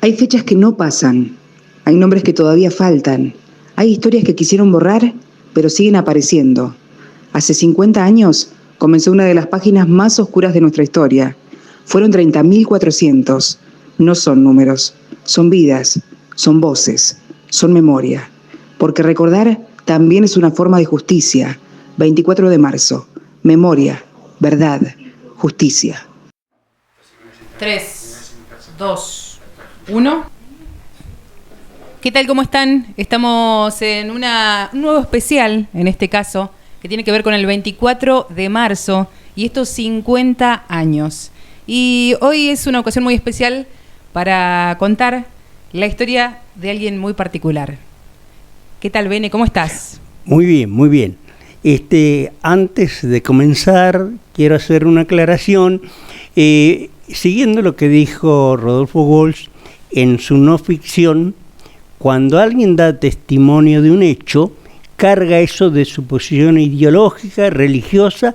Hay fechas que no pasan, hay nombres que todavía faltan, hay historias que quisieron borrar, pero siguen apareciendo. Hace 50 años comenzó una de las páginas más oscuras de nuestra historia. Fueron 30.400. No son números, son vidas, son voces, son memoria. Porque recordar también es una forma de justicia. 24 de marzo, memoria, verdad, justicia. 3, 2, 1. ¿Qué tal? ¿Cómo están? Estamos en un nuevo especial, en este caso, que tiene que ver con el 24 de marzo y estos 50 años. Y hoy es una ocasión muy especial para contar la historia de alguien muy particular. ¿Qué tal, Bene? ¿Cómo estás? Muy bien, muy bien. Antes de comenzar, quiero hacer una aclaración. Siguiendo lo que dijo Rodolfo Walsh en su no ficción, cuando alguien da testimonio de un hecho, carga eso de su posición ideológica, religiosa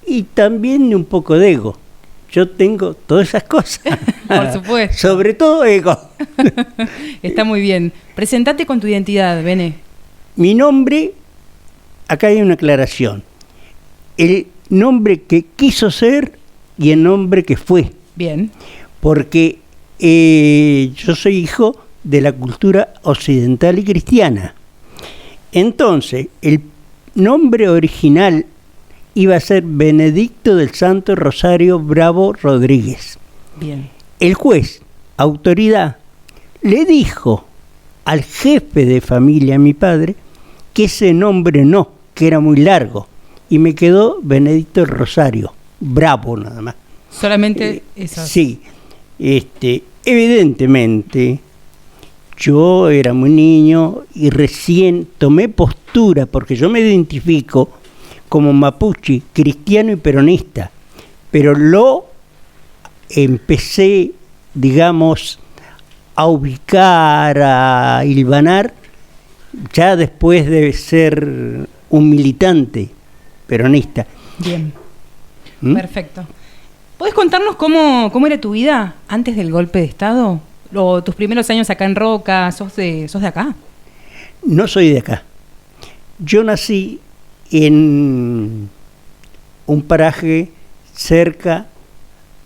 y también de un poco de ego. Yo tengo todas esas cosas. Por supuesto. Sobre todo ego. Está muy bien. Presentate con tu identidad, Bene. Mi nombre, acá hay una aclaración. El nombre que quiso ser y el nombre que fue. Bien. Porque yo soy hijo de la cultura occidental y cristiana. Entonces, el nombre original iba a ser Benedicto del Santo Rosario Bravo Rodríguez. Bien. El juez, autoridad, le dijo al jefe de familia, mi padre, que ese nombre no, que era muy largo, y me quedó Benedicto del Rosario Bravo nada más. Solamente eso. Sí, evidentemente yo era muy niño y recién tomé postura, porque yo me identifico como mapuche, cristiano y peronista, pero lo empecé, digamos, a ubicar, a hilvanar, ya después de ser un militante peronista. Bien. Perfecto. ¿Podés contarnos cómo era tu vida antes del golpe de Estado? ¿O tus primeros años acá en Roca? ¿Sos de acá? No soy de acá. Yo nací en un paraje cerca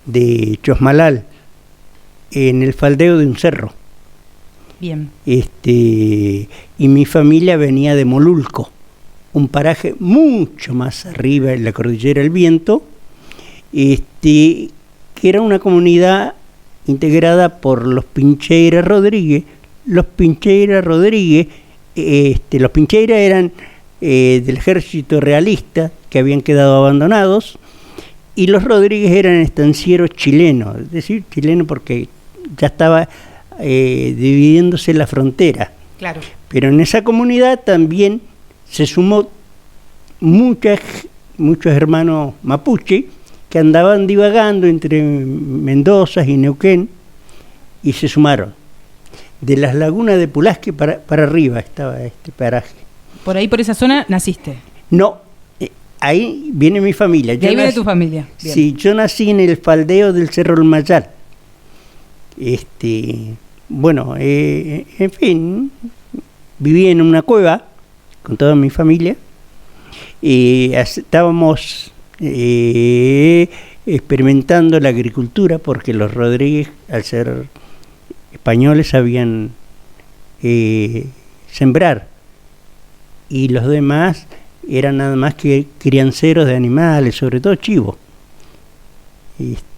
de Chosmalal, en el faldeo de un cerro. Bien. Y mi familia venía de Molulco, un paraje mucho más arriba en la cordillera del Viento, que era una comunidad integrada por los Pincheira Rodríguez. Los Pincheira Rodríguez, los Pincheira eran del ejército realista, que habían quedado abandonados, y los Rodríguez eran estancieros chilenos, es decir, chilenos porque ya estaba dividiéndose la frontera. Claro. Pero en esa comunidad también se sumó muchos hermanos mapuche que andaban divagando entre Mendoza y Neuquén y se sumaron. De las lagunas de Pulasque para arriba estaba este paraje. ¿Por ahí, por esa zona, naciste? No, ahí viene mi familia. De ahí viene tu familia. Bien. Sí, yo nací en el faldeo del Cerro El Mayal. Bueno, en fin, viví en una cueva con toda mi familia y estábamos experimentando la agricultura porque los Rodríguez, al ser españoles, sabían sembrar y los demás eran nada más que crianceros de animales, sobre todo chivos.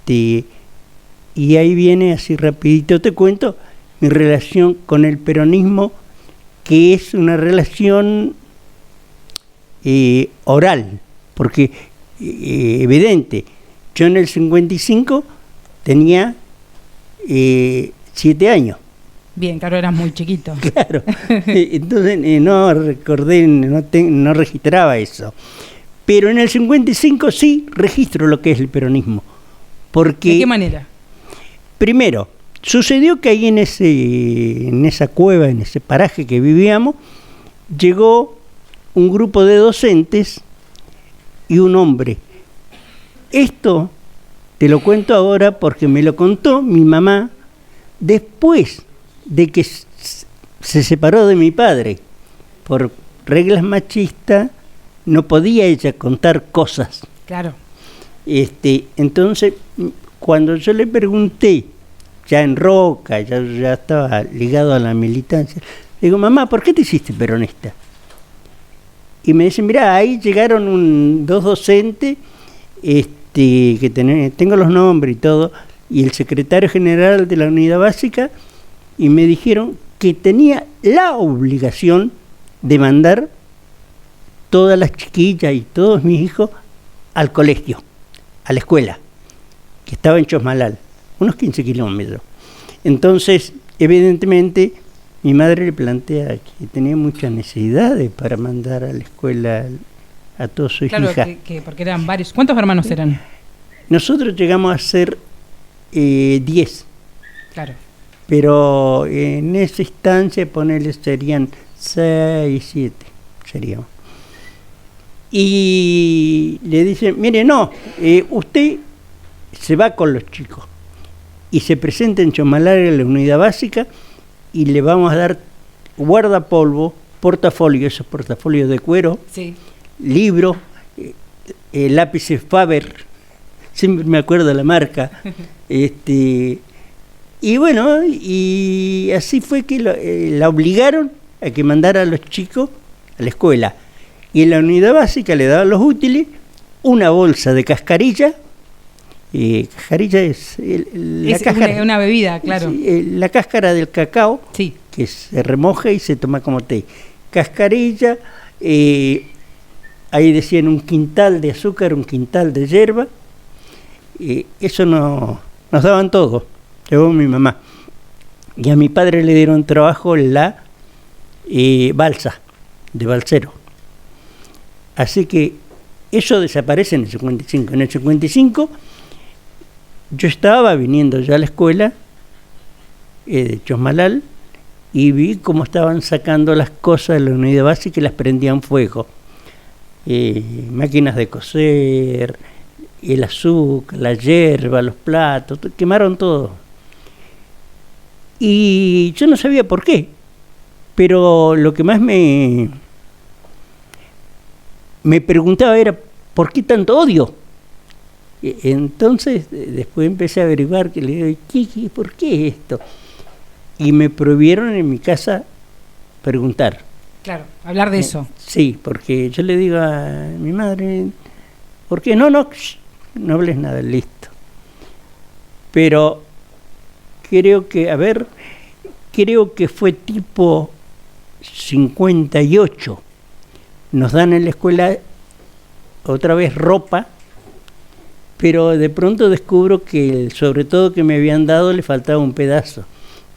Y ahí viene, así rapidito te cuento, mi relación con el peronismo, que es una relación oral, porque evidente, yo en el 55 tenía 7 años. Bien, claro, eras muy chiquito. Claro, entonces no recordé, no registraba eso. Pero en el 55 sí registro lo que es el peronismo. Porque, ¿de qué manera? Primero, sucedió que ahí en esa cueva, en ese paraje que vivíamos, llegó un grupo de docentes y un hombre. Esto te lo cuento ahora porque me lo contó mi mamá Después de que se separó de mi padre por reglas machistas, no podía ella contar cosas. Claro. Entonces, cuando yo le pregunté, ya en Roca, ya estaba ligado a la militancia, le digo, mamá, ¿por qué te hiciste peronista? Y me dicen, mirá, ahí llegaron dos docentes, que tengo los nombres y todo, y el secretario general de la unidad básica, y me dijeron que tenía la obligación de mandar todas las chiquillas y todos mis hijos al colegio, a la escuela, que estaba en Chosmalal, unos 15 kilómetros. Entonces, evidentemente, mi madre le plantea que tenía muchas necesidades para mandar a la escuela a todos sus hijas. Claro, porque eran varios. ¿Cuántos hermanos eran? Nosotros llegamos a ser 10. Claro. Pero en esa instancia, ponele, serían 6, 7, seríamos. Y le dicen, mire, no, usted se va con los chicos y se presenta en Chosmalal en la unidad básica y le vamos a dar guardapolvo, portafolio, esos portafolios de cuero, sí, libros, lápices Faber, siempre me acuerdo de la marca, y bueno, y así fue que la obligaron a que mandara a los chicos a la escuela. Y en la unidad básica le daban los útiles, una bolsa de cascarilla. Cascarilla es la cáscara, una bebida, claro. La cáscara del cacao, sí, que se remoja y se toma como té. Cascarilla, ahí decían un quintal de azúcar, un quintal de hierba. Eso nos daban todo, llevó mi mamá. Y a mi padre le dieron trabajo en la balsa, de balsero. Así que eso desaparece en el 55. En el 55 yo estaba viniendo ya a la escuela de Chosmalal y vi cómo estaban sacando las cosas de la unidad básica y las prendían fuego. Máquinas de coser, el azúcar, la hierba, los platos, quemaron todo. Y yo no sabía por qué, pero lo que más me preguntaba era, ¿por qué tanto odio? Entonces, después empecé a averiguar, que le digo, ¿por qué esto? Y me prohibieron en mi casa preguntar. Claro, hablar de eso. Sí, porque yo le digo a mi madre, ¿por qué? No hables nada, listo. Pero creo que fue tipo 58. Nos dan en la escuela otra vez ropa, pero de pronto descubro que el sobre todo que me habían dado le faltaba un pedazo.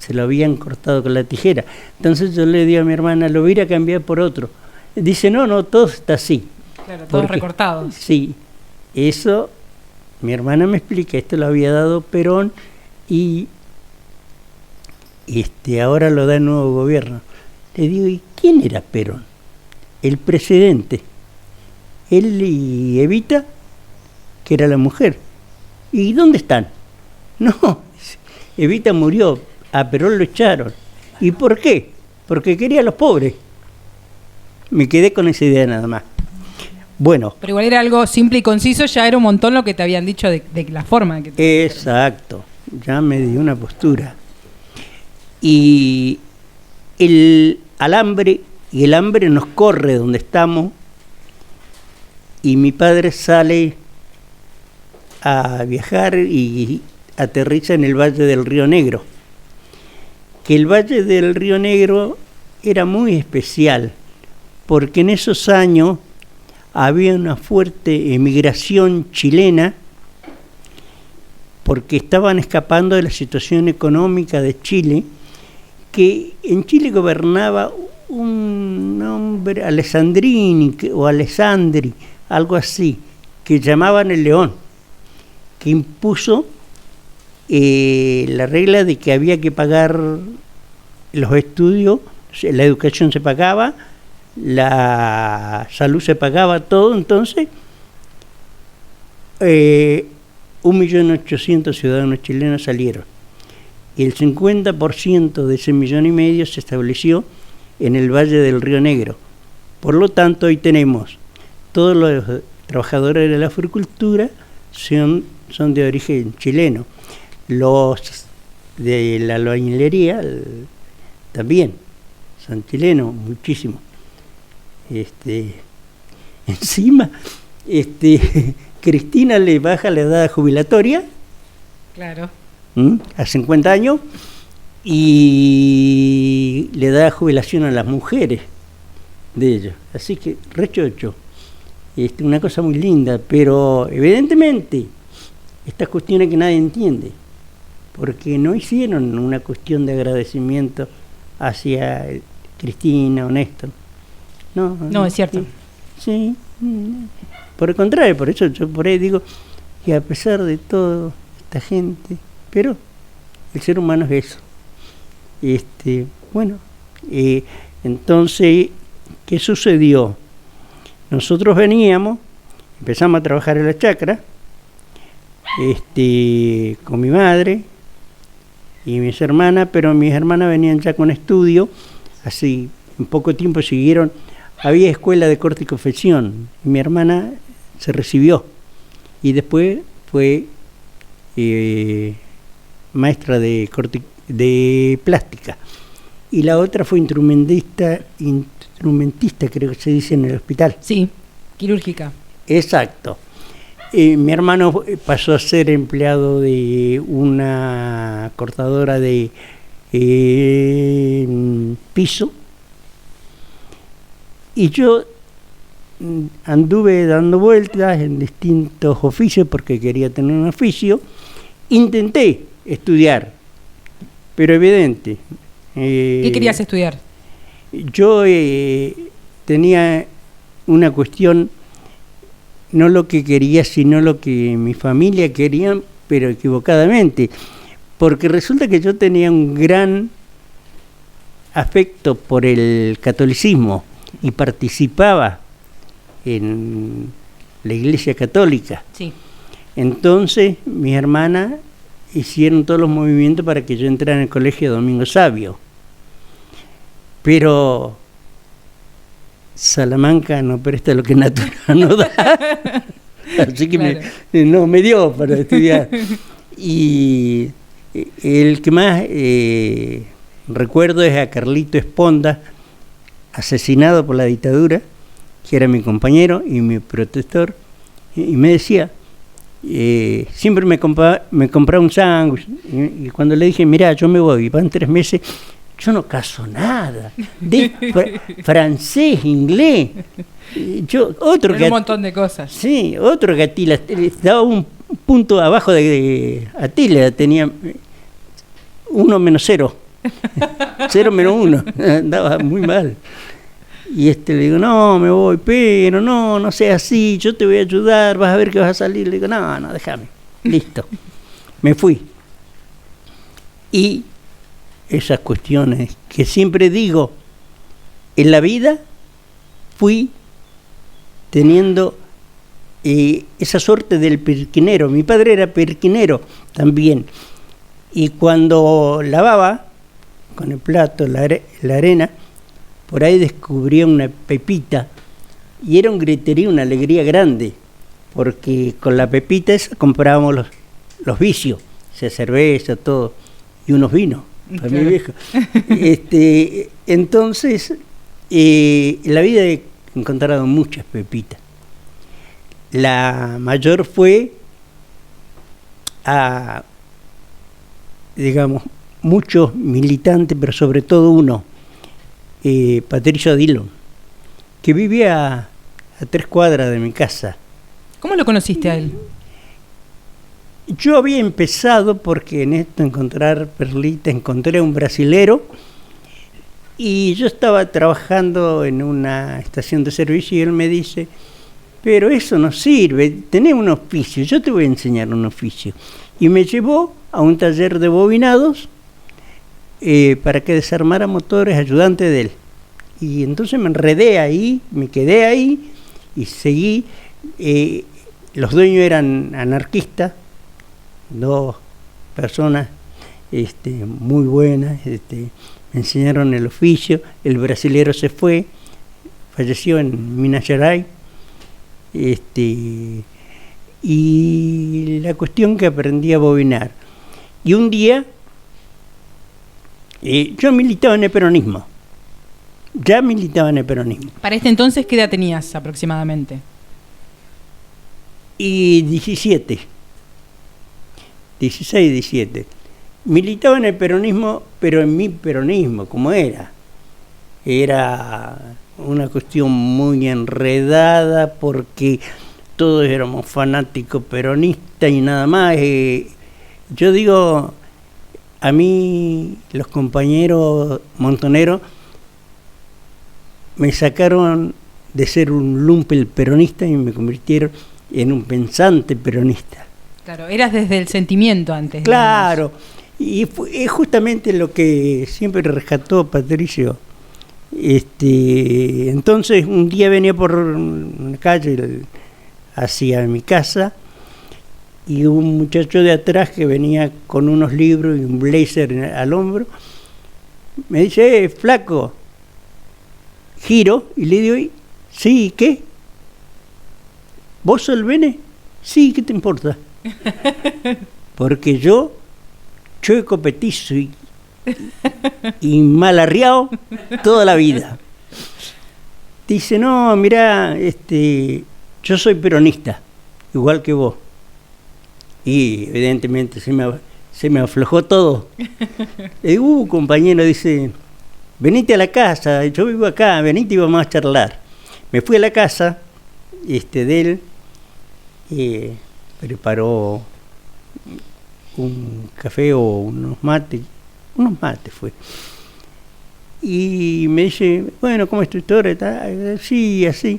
Se lo habían cortado con la tijera. Entonces yo le digo a mi hermana, lo voy a ir a cambiar por otro. Dice, no, todo está así. Claro, todos recortados. Sí, eso, mi hermana me explica, esto lo había dado Perón y ahora lo da el nuevo gobierno. Le digo, ¿y quién era Perón? El presidente. Él y Evita, que era la mujer. ¿Y dónde están? No, Evita murió, a Perón lo echaron. ¿Y por qué? Porque quería a los pobres. Me quedé con esa idea nada más. Bueno. Pero igual era algo simple y conciso, ya era un montón lo que te habían dicho de la forma que te... Exacto, ya me dio una postura. Y el hambre nos corre donde estamos, y mi padre sale a viajar y aterriza en el Valle del Río Negro. Que el Valle del Río Negro era muy especial, porque en esos años había una fuerte emigración chilena, porque estaban escapando de la situación económica de Chile, que en Chile gobernaba un hombre, Alessandrini o Alessandri, algo así, que llamaban el León, que impuso la regla de que había que pagar los estudios, la educación se pagaba, la salud se pagaba, todo. Entonces 1.800.000 ciudadanos chilenos salieron. y el 50% de ese 1,5 millones se estableció en el Valle del Río Negro. Por lo tanto, hoy tenemos todos los trabajadores de la floricultura son de origen chileno. Los de la albañilería también son chilenos, muchísimos. Encima, Cristina le baja la edad jubilatoria. Claro. A 50 años, y le da jubilación a las mujeres de ellos. Así que, rechocho. Una cosa muy linda, pero evidentemente, estas cuestiones que nadie entiende, porque no hicieron una cuestión de agradecimiento hacia Cristina o Néstor. No, es cierto. Sí. Por el contrario, por eso yo por ahí digo que a pesar de todo, esta gente, pero el ser humano es eso. Entonces, ¿qué sucedió? Nosotros empezamos a trabajar en la chacra, con mi madre y mis hermanas, pero mis hermanas venían ya con estudio, así en poco tiempo siguieron, había escuela de corte y confección, y mi hermana se recibió, y después fue maestra de plástica, y la otra fue instrumentista creo que se dice en el hospital. Sí, quirúrgica. Exacto. Mi hermano pasó a ser empleado de una cortadora de piso, y yo anduve dando vueltas en distintos oficios porque quería tener un oficio. Intenté estudiar, pero evidente. ¿Qué querías estudiar? Yo tenía una cuestión, no lo que quería, sino lo que mi familia quería, pero equivocadamente. Porque resulta que yo tenía un gran afecto por el catolicismo y participaba en la Iglesia Católica. Sí. Entonces, mis hermanas hicieron todos los movimientos para que yo entrara en el colegio Domingo Sabio. Pero Salamanca no presta lo que natural no da. Así que claro, no me dio para estudiar. Y el que más recuerdo es a Carlito Esponda, asesinado por la dictadura, que era mi compañero y mi protector, y me decía, siempre me compraba un sándwich, y cuando le dije, mirá, yo me voy, van 3 meses, yo no caso nada, de francés, inglés, un montón de cosas. Sí, otro que Atila daba un punto abajo de Atila, tenía 1 menos 0, 0 menos 1, andaba muy mal. Y le digo, no, me voy, pero no sea así, yo te voy a ayudar, vas a ver que vas a salir. Le digo, no, déjame, listo. Me fui. Y esas cuestiones que siempre digo, en la vida fui teniendo esa suerte del perquinero. Mi padre era perquinero también. Y cuando lavaba con el plato la arena, por ahí descubría una pepita y era un griterío, una alegría grande, porque con la pepita esa comprábamos los vicios, cerveza, todo, y unos vinos para mi viejo. Entonces, en la vida he encontrado muchas pepitas. La mayor fue a, digamos, muchos militantes, pero sobre todo uno, Patricio Dillon, que vivía a 3 cuadras de mi casa. ¿Cómo lo conociste a él? Yo había empezado porque en esto encontrar perlitas, encontré a un brasilero y yo estaba trabajando en una estación de servicio y él me dice, pero eso no sirve, tenés un oficio, yo te voy a enseñar un oficio. Y me llevó a un taller de bobinados para que desarmara motores, ayudante de él. Y entonces me enredé ahí, me quedé ahí y seguí. Los dueños eran anarquistas, 2 personas, muy buenas. Me enseñaron el oficio. El brasilero se fue, falleció en Minas Gerais. Y la cuestión que aprendí a bobinar. Y un día, yo militaba en el peronismo. Ya militaba en el peronismo. Para este entonces, ¿qué edad tenías aproximadamente? Y 16, 17. Militaba en el peronismo, pero en mi peronismo, como era. Era una cuestión muy enredada porque todos éramos fanáticos peronistas y nada más. Yo digo, a mí los compañeros montoneros me sacaron de ser un lumpel peronista y me convirtieron en un pensante peronista. Claro, eras desde el sentimiento antes. Claro, digamos. Y es justamente lo que siempre rescató Patricio. Entonces un día venía por una calle hacia mi casa y un muchacho de atrás que venía con unos libros y un blazer al hombro me dice, flaco. Giro y le digo, sí, ¿qué? ¿Vos sos el Bene? Sí, ¿qué te importa? Porque yo chueco, petizo y mal arriado toda la vida. Dice, no, mirá, yo soy peronista, igual que vos. Y evidentemente se me aflojó todo. Le digo, compañero, dice, venite a la casa, yo vivo acá, venite y vamos a charlar. Me fui a la casa de él, preparó un café o unos mates fue. Y me dice, bueno, ¿cómo es tu historia? Sí, así.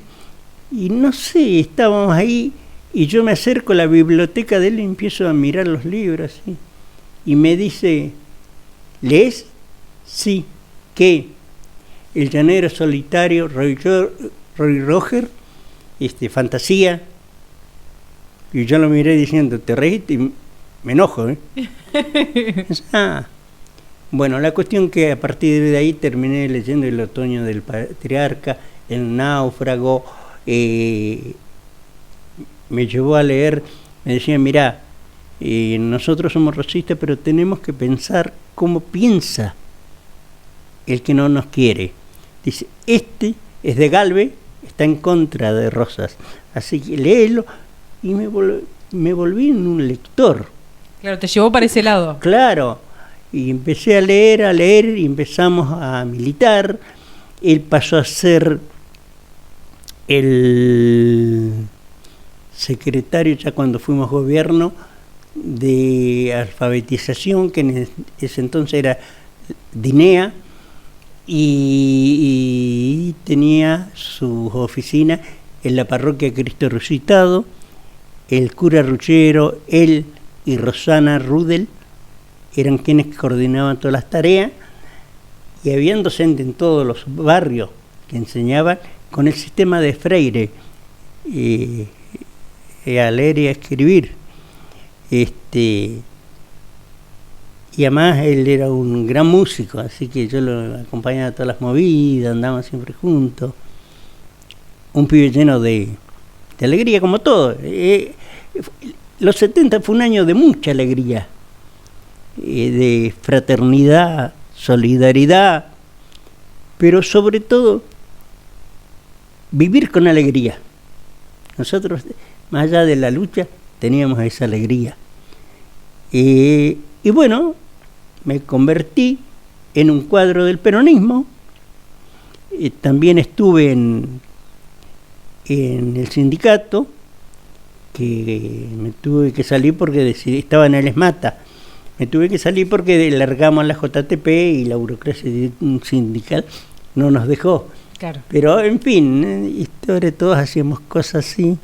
Y no sé, estábamos ahí y yo me acerco a la biblioteca de él y empiezo a mirar los libros, así. Y me dice, ¿lees? Sí. ¿Qué? El llanero solitario, Roy Roger, fantasía. Y yo lo miré diciendo, te reíste y me enojo, Bueno, la cuestión que a partir de ahí terminé leyendo El otoño del patriarca, El náufrago, me llevó a leer, me decía, mirá, nosotros somos racistas, pero tenemos que pensar cómo piensa el que no nos quiere. Dice, es de Galvez, está en contra de Rosas, así que léelo, y me volví en un lector. Claro, te llevó para ese lado. Claro, y empecé a leer, y empezamos a militar. Él pasó a ser el secretario, ya cuando fuimos gobierno, de alfabetización, que en ese entonces era DINEA, y tenía su oficina en la parroquia Cristo Resucitado. El cura Ruchero, él y Rosana Rudel eran quienes coordinaban todas las tareas, y habían docentes en todos los barrios que enseñaban con el sistema de Freire, a leer y a escribir. Y además él era un gran músico, así que yo lo acompañaba a todas las movidas, andábamos siempre juntos. Un pibe lleno de alegría, como todo. Los 70 fue un año de mucha alegría, de fraternidad, solidaridad, pero sobre todo vivir con alegría. Nosotros, más allá de la lucha, teníamos esa alegría. Y bueno, me convertí en un cuadro del peronismo. También estuve en el sindicato, que me tuve que salir porque estaba en el ESMATA. Me tuve que salir porque largamos la JTP y la burocracia sindical no nos dejó. Claro. Pero en fin, todos hacíamos cosas así.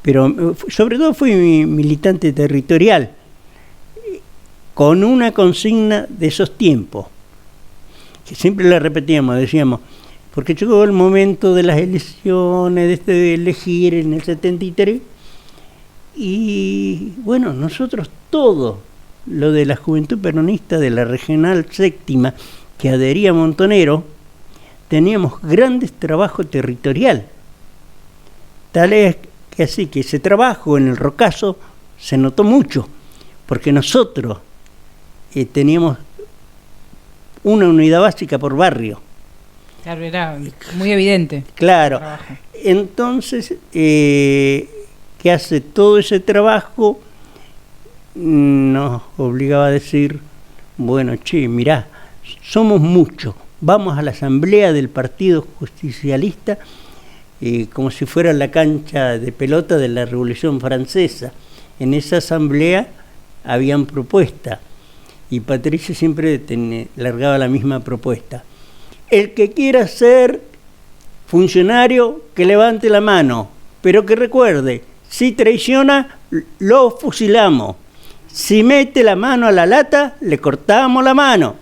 Pero sobre todo fui militante territorial, con una consigna de esos tiempos, que siempre la repetíamos, decíamos, porque llegó el momento de las elecciones, de elegir en el 73, y bueno, nosotros todos lo de la Juventud Peronista de la Regional Séptima, que adhería a Montonero, teníamos grandes trabajos territorial. Tal es que así que ese trabajo en el Rocazo se notó mucho, porque nosotros teníamos una unidad básica por barrio. Claro, era muy evidente. Claro. Entonces, que hace todo ese trabajo, nos obligaba a decir, bueno, che, mirá, somos muchos, vamos a la asamblea del Partido Justicialista, como si fuera la cancha de pelota de la Revolución Francesa. En esa asamblea habían propuestas, y Patricia siempre largaba la misma propuesta. El que quiera ser funcionario, que levante la mano, pero que recuerde, si traiciona, lo fusilamos. Si mete la mano a la lata, le cortamos la mano.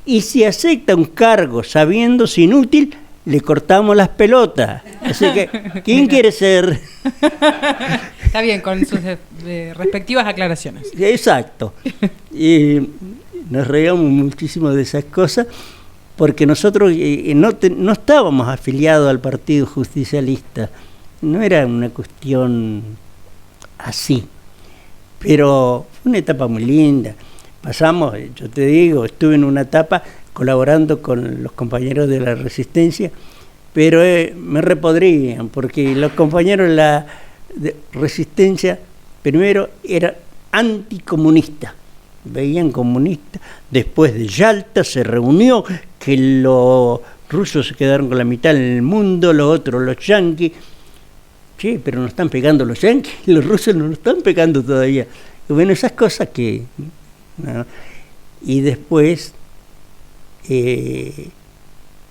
Y si acepta un cargo sabiéndose inútil, le cortamos las pelotas. Así que, ¿quién quiere ser? Está bien, con sus respectivas aclaraciones. Exacto. Y nos reíamos muchísimo de esas cosas, porque nosotros no estábamos afiliados al Partido Justicialista. No era una cuestión así. Pero fue una etapa muy linda. Pasamos, yo te digo, estuve en una etapa colaborando con los compañeros de la Resistencia, pero me repodrían, porque los compañeros de la Resistencia primero eran anticomunistas, veían comunistas. Después de Yalta se reunió que los rusos se quedaron con la mitad del mundo, los otros, los yanquis. Che, pero nos están pegando los yanquis, los rusos no nos están pegando todavía. Y bueno, esas cosas que... ¿no? Y después,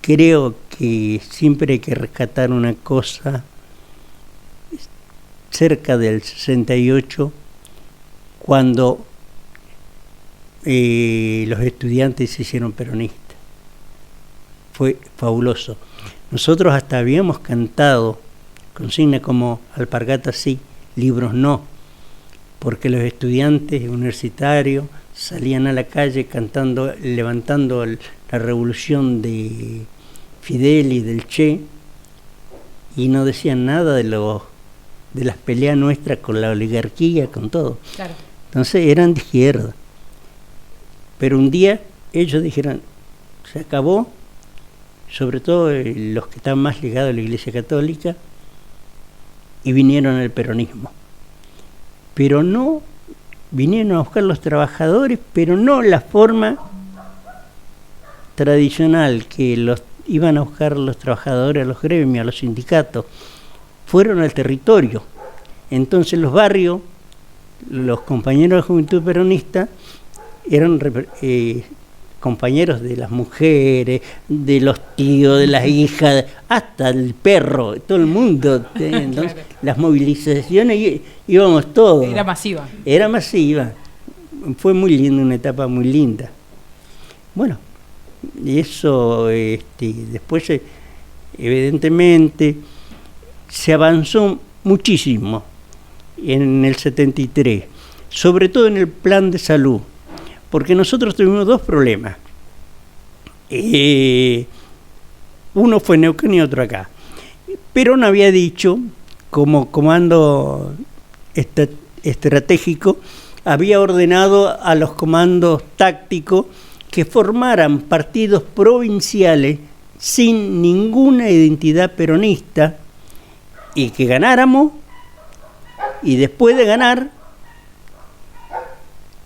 creo que siempre hay que rescatar una cosa. Cerca del 68, cuando los estudiantes se hicieron peronistas. Fue fabuloso. Nosotros hasta habíamos cantado consigna como alpargatas sí, libros no, porque los estudiantes universitarios salían a la calle cantando, levantando la revolución de Fidel y del Che, y no decían nada de las peleas nuestras con la oligarquía, con todo. Claro. Entonces eran de izquierda. Pero un día ellos dijeron, se acabó, sobre todo los que están más ligados a la Iglesia Católica, y vinieron al peronismo. Pero no, vinieron a buscar los trabajadores, pero no la forma tradicional que los iban a buscar los trabajadores, a los gremios, a los sindicatos. Fueron al territorio. Entonces los barrios, los compañeros de la Juventud Peronista eran compañeros de las mujeres, de los tíos, de las hijas, hasta el perro, todo el mundo. Entonces, claro. Las movilizaciones íbamos todos. Era masiva. Era masiva. Fue muy linda, una etapa muy linda. Bueno, y eso después evidentemente se avanzó muchísimo en el 73, sobre todo en el plan de salud, porque nosotros tuvimos dos problemas. Uno fue en Neuquén y otro acá. Perón había dicho, como comando estratégico, había ordenado a los comandos tácticos que formaran partidos provinciales sin ninguna identidad peronista y que ganáramos, y después de ganar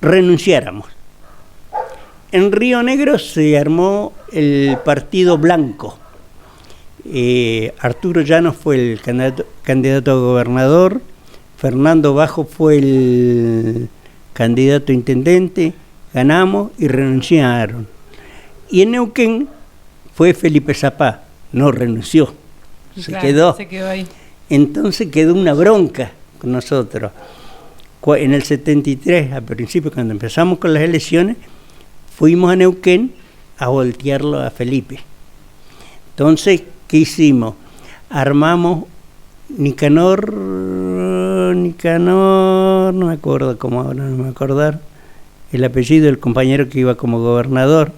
renunciáramos. En Río Negro se armó el Partido Blanco. Arturo Llanos fue el candidato a gobernador, Fernando Bajo fue el candidato a intendente, ganamos y renunciaron. Y en Neuquén fue Felipe Zapá, no renunció, se quedó ahí. Entonces quedó una bronca con nosotros. En el 73, al principio, cuando empezamos con las elecciones, fuimos a Neuquén a voltearlo a Felipe. Entonces, ¿qué hicimos? Armamos Nicanor, no me acuerdo cómo ahora, no me voy a acordar. el apellido del compañero que iba como gobernador.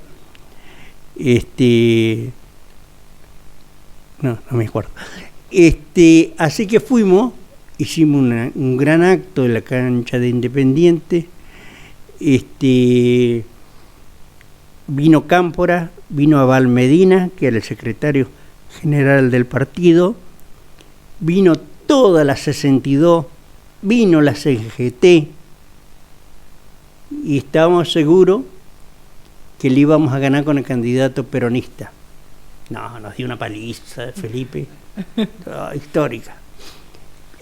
No me acuerdo. Así que fuimos, hicimos un gran acto en la cancha de Independiente. Vino Cámpora, vino Abal Medina, que era el secretario general del partido, vino toda la 62, vino la CGT, y estábamos seguros que le íbamos a ganar con el candidato peronista. No, nos dio una paliza, Felipe, histórica.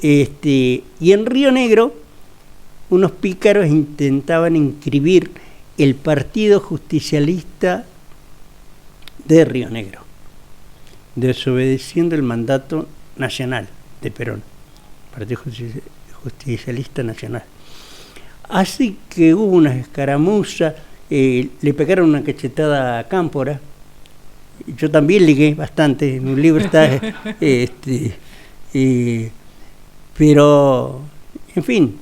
Y en Río Negro, unos pícaros intentaban inscribir el Partido Justicialista de Río Negro, desobedeciendo el mandato nacional de Perón, Partido Justicialista Nacional. Así que hubo una escaramuza, le pegaron una cachetada a Cámpora. Yo también ligué bastante, en un libro está, pero, en fin,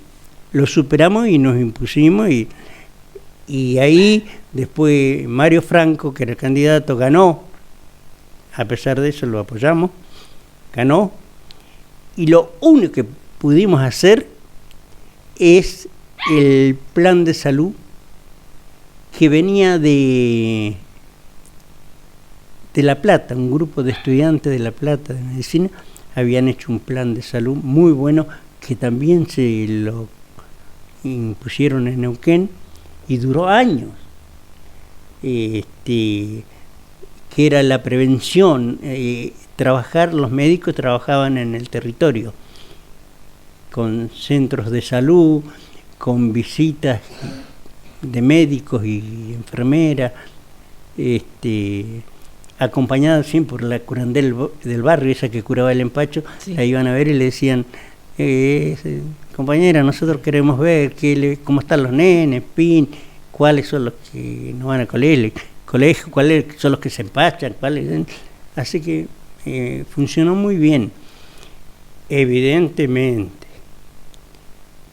lo superamos y nos impusimos, y ahí después Mario Franco, que era el candidato, ganó. A pesar de eso lo apoyamos, ganó, y lo único que pudimos hacer es el plan de salud que venía de La Plata. Un grupo de estudiantes de La Plata de medicina habían hecho un plan de salud muy bueno, que también se lo impusieron en Neuquén y duró años, que era la prevención. Los médicos trabajaban en el territorio, con centros de salud, con visitas de médicos y enfermeras, acompañados siempre por la curandera del barrio, esa que curaba el empacho. Sí. La iban a ver y le decían, compañera, nosotros queremos ver cómo están los nenes, cuáles son los que no van a colegio, cuáles son los que se empachan, así que funcionó muy bien. Evidentemente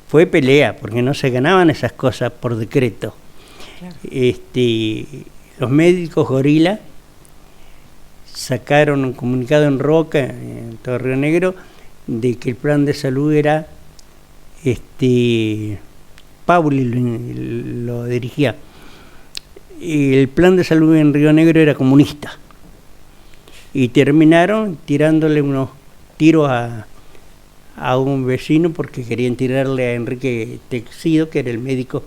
fue pelea, porque no se ganaban esas cosas por decreto. Claro. Los médicos gorila sacaron un comunicado en Roca, en todo Río Negro, de que el plan de salud era Pauli lo dirigía. El plan de salud en Río Negro era comunista, y terminaron tirándole unos tiros a un vecino porque querían tirarle a Enrique Texido, que era el médico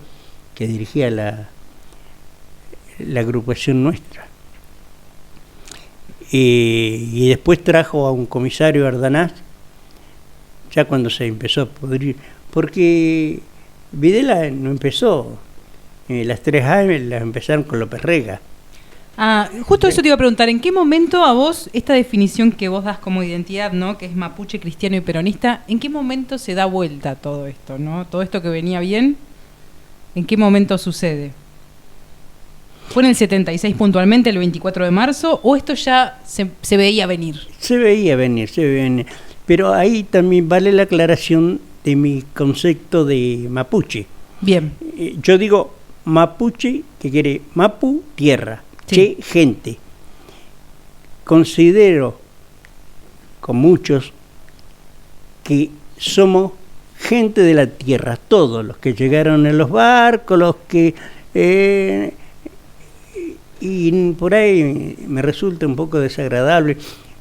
que dirigía la agrupación nuestra. Y después trajo a un comisario Ardanaz, ya cuando se empezó a pudrir, porque Videla no empezó, las 3 AM las empezaron con López Rega. Justo eso te iba a preguntar, ¿en qué momento a vos, esta definición que vos das como identidad, ¿no?, que es mapuche, cristiano y peronista, ¿en qué momento se da vuelta todo esto, ¿no? Todo esto que venía bien, ¿en qué momento sucede? ¿Fue en el 76 puntualmente, el 24 de marzo, o esto ya se veía venir? Se veía venir, pero ahí también vale la aclaración de mi concepto de mapuche. Bien. Yo digo mapuche, que quiere mapu, tierra, sí. Che, gente. Considero, con muchos, que somos gente de la tierra, todos los que llegaron en los barcos, los que... y por ahí me resulta un poco desagradable,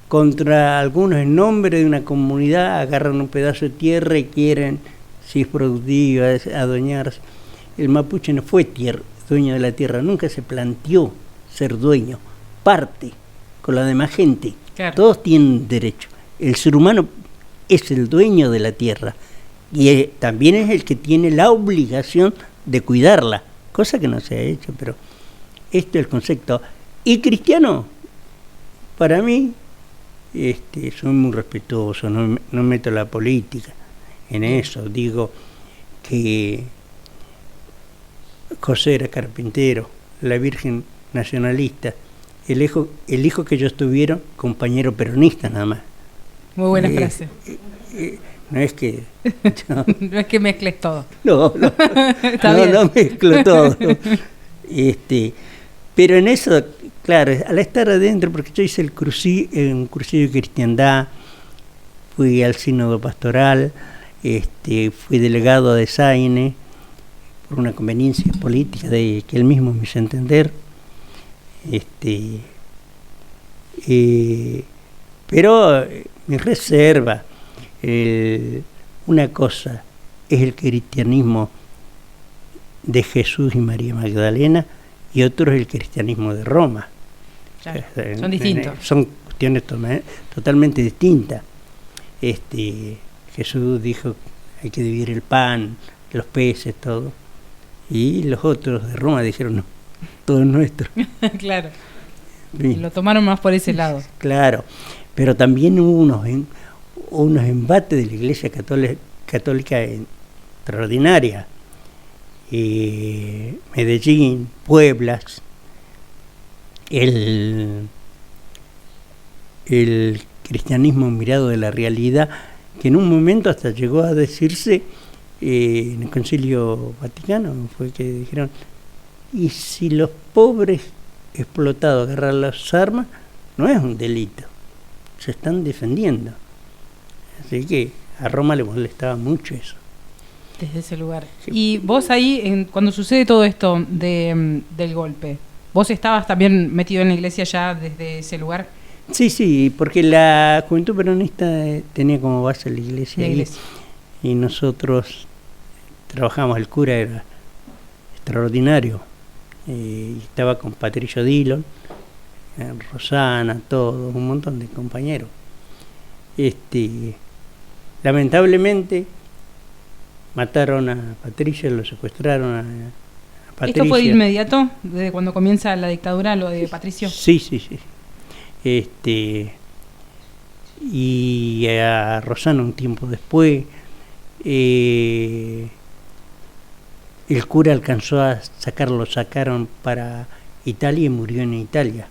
contra algunos en nombre de una comunidad agarran un pedazo de tierra y quieren, si es productiva, adueñarse. El mapuche no fue dueño de la tierra, nunca se planteó ser dueño, parte con la demás gente. Claro. Todos tienen derecho. El ser humano es el dueño de la tierra y también es el que tiene la obligación de cuidarla, cosa que no se ha hecho, pero este es el concepto. Y cristiano, para mí, soy muy respetuoso, no meto la política en eso. Digo que José era carpintero, la Virgen nacionalista, el hijo que ellos tuvieron, compañero peronista nada más. Muy buena frase. No es que No es que mezcles todo. no Está bien. no mezclo todo. Pero en eso, claro, al estar adentro, porque yo hice un cursillo de cristiandad, fui al sínodo pastoral, fui delegado de Saine por una conveniencia política que él mismo me hizo entender. Pero mi reserva, una cosa es el cristianismo de Jesús y María Magdalena y otro es el cristianismo de Roma. Claro, son distintos. Son cuestiones totalmente distintas. Jesús dijo hay que dividir el pan, los peces, todo. Y los otros de Roma dijeron no, todo es nuestro. Claro. Sí. Lo tomaron más por ese lado. Claro, pero también hubo unos embates de la Iglesia Católica extraordinaria. Medellín, Puebla, el cristianismo mirado de la realidad, que en un momento hasta llegó a decirse en el Concilio Vaticano, fue que dijeron, y si los pobres explotados agarran las armas, no es un delito, se están defendiendo. Así que a Roma le molestaba mucho eso. Desde ese lugar. Y vos ahí, cuando sucede todo esto del golpe, ¿vos estabas también metido en la iglesia ya desde ese lugar? Sí, porque la Juventud Peronista tenía como base la iglesia. La iglesia. Y nosotros trabajamos, el cura era extraordinario. Y estaba con Patricio Dillon, Rosana, todos, un montón de compañeros. Lamentablemente mataron a Patricio, lo secuestraron a Patricio. ¿Esto fue de inmediato, desde cuando comienza la dictadura, lo de Patricio? Sí. Y a Rosana un tiempo después. El cura alcanzó a lo sacaron para Italia y murió en Italia.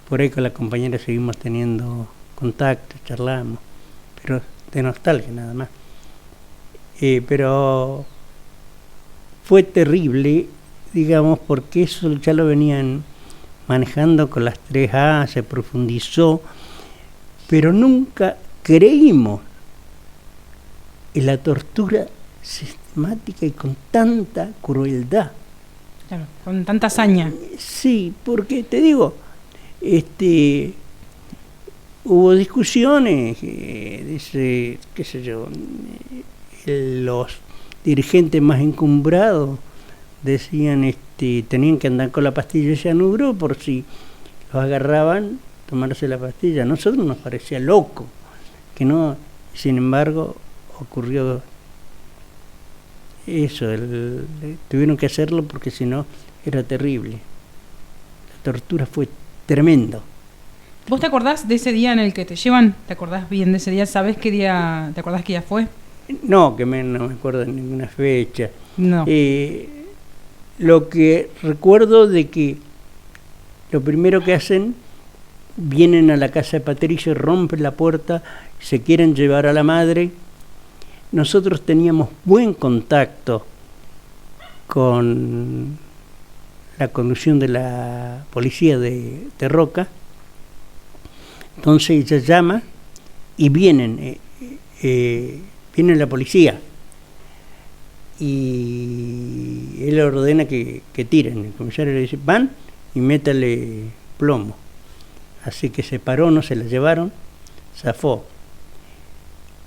Por ahí con la compañera seguimos teniendo contacto, charlamos, pero de nostalgia nada más. Pero fue terrible, digamos, porque eso ya lo venían manejando con las 3A, se profundizó, pero nunca creímos en la tortura sistemática y con tanta crueldad. Claro, con tanta hazaña. Sí, porque te digo, hubo discusiones, dice, qué sé yo, los dirigentes más encumbrados decían, tenían que andar con la pastilla de cianuro por si los agarraban, tomarse la pastilla. A nosotros nos parecía loco, que no, sin embargo, ocurrió eso, tuvieron que hacerlo porque si no era terrible. La tortura fue tremendo. ¿Vos te acordás de ese día en el que te llevan? ¿Te acordás bien de ese día? ¿Sabés qué día? ¿Te acordás qué día fue? No, no me acuerdo de ninguna fecha. No. Lo que recuerdo de que lo primero que hacen, vienen a la casa de Patricio, rompen la puerta, se quieren llevar a la madre. Nosotros teníamos buen contacto con la conducción de la policía de Roca. Entonces ella llama y viene la policía y él ordena que tiren. El comisario le dice, van y métale plomo. Así que se paró, no se la llevaron, zafó.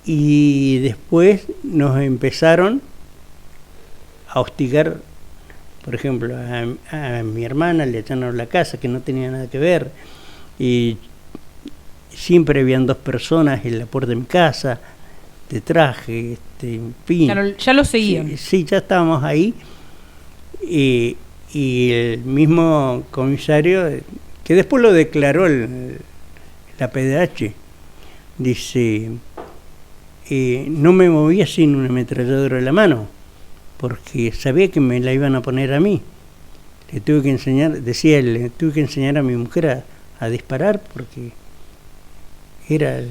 Y después nos empezaron a hostigar, por ejemplo, a mi hermana le echaron la casa, que no tenía nada que ver, y siempre habían 2 personas en la puerta de mi casa, de traje, en fin. Claro, ya lo seguían. Sí, ya estábamos ahí, y el mismo comisario, que después lo declaró la PDH, dice, no me movía sin una ametralladora en la mano, porque sabía que me la iban a poner a mí. Le tuve que enseñar, decía él, le tuve que enseñar a mi mujer a disparar porque era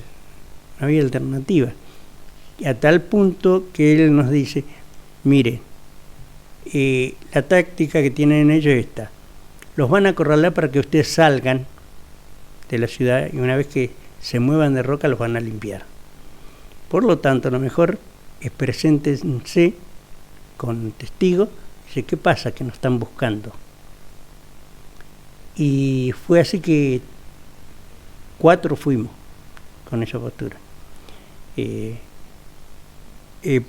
no había alternativa. Y a tal punto que él nos dice, mire, la táctica que tienen ellos es esta: los van a acorralar para que ustedes salgan de la ciudad y una vez que se muevan de roca los van a limpiar. Por lo tanto, lo mejor es preséntense con testigos. Dice, ¿qué pasa? Que nos están buscando. Y fue así que 4 fuimos con esa postura.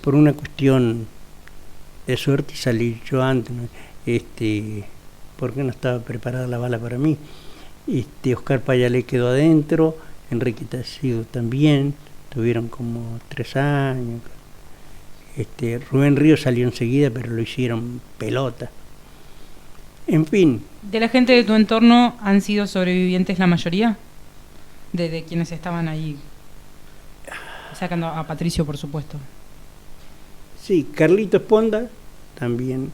Por una cuestión de suerte salí yo antes, ¿no? Porque no estaba preparada la bala para mí. Oscar Payalé quedó adentro, Enrique Tassido también, tuvieron como 3 años. Rubén Ríos salió enseguida, pero lo hicieron pelota. En fin. ¿De la gente de tu entorno han sido sobrevivientes la mayoría? De quienes estaban ahí, sacando a Patricio, por supuesto. Sí, Carlito Esponda también,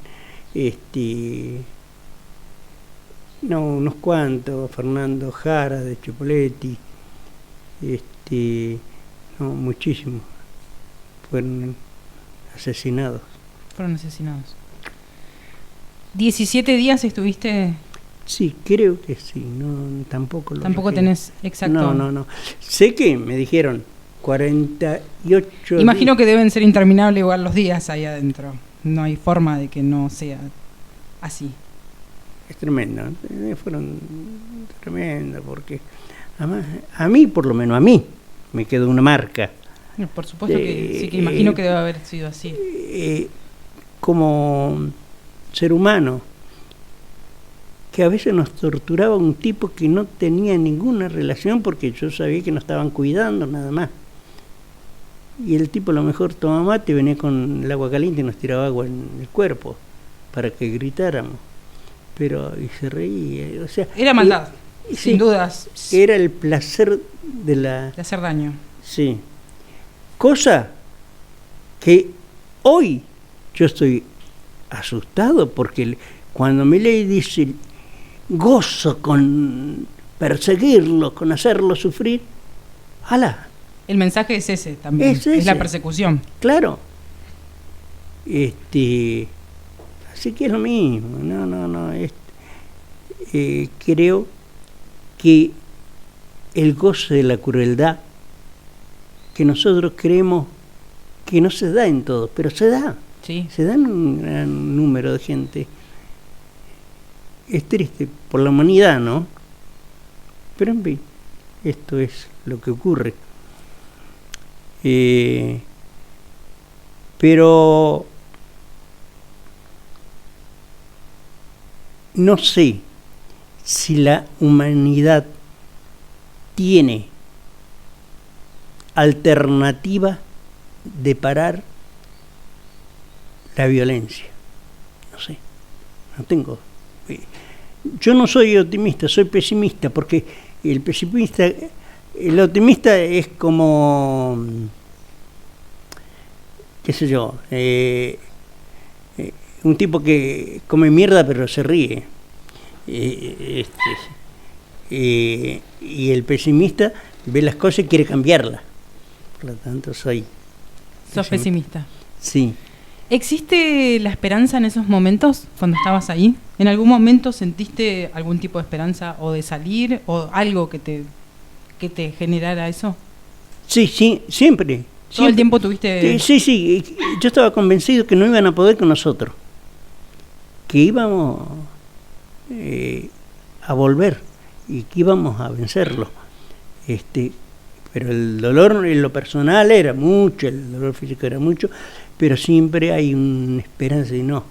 no, unos cuantos, Fernando Jara de Chipoletti, no, muchísimos fueron asesinados. 17 días estuviste. Sí, creo que sí, no, tampoco lo Tampoco refiero. tenés exacto. No. Sé que me dijeron 48 Imagino días. que deben ser interminables igual los días ahí adentro. No hay forma de que no sea así. Es tremendo, fueron tremendos, porque además, a mí, por lo menos a mí, me quedó una marca. Por supuesto que sí, que imagino que debe haber sido así. Como ser humano, que a veces nos torturaba un tipo que no tenía ninguna relación, porque yo sabía que nos estaban cuidando nada más. Y el tipo a lo mejor tomaba mate y venía con el agua caliente y nos tiraba agua en el cuerpo para que gritáramos. Pero y se reía, o sea, era maldad, sin sí, dudas. Era el placer de hacer daño. Sí. Cosa que hoy yo estoy asustado, porque cuando Milei dice gozo con perseguirlo, con hacerlo sufrir, ¡hala! El mensaje es ese también, es la persecución. Claro. Así que es lo mismo. No. Creo que el goce de la crueldad, que nosotros creemos que no se da en todo, pero se da. Sí. Se da en un gran número de gente. Es triste por la humanidad, ¿no? Pero en fin, esto es lo que ocurre. Pero no sé si la humanidad tiene alternativa de parar la violencia. No sé, no tengo. Yo no soy optimista, soy pesimista, porque el optimista es como, qué sé yo, un tipo que come mierda pero se ríe. Y el pesimista ve las cosas y quiere cambiarlas. Por lo tanto, soy... ¿Sos pesimista? Sí. ¿Existe la esperanza en esos momentos, cuando estabas ahí? ¿En algún momento sentiste algún tipo de esperanza o de salir o algo que te generara eso? Sí, siempre. ¿Todo el tiempo tuviste...? Sí. Yo estaba convencido que no iban a poder con nosotros. Que íbamos a volver y que íbamos a vencerlo. Pero el dolor en lo personal era mucho, el dolor físico era mucho, pero siempre hay una esperanza y no.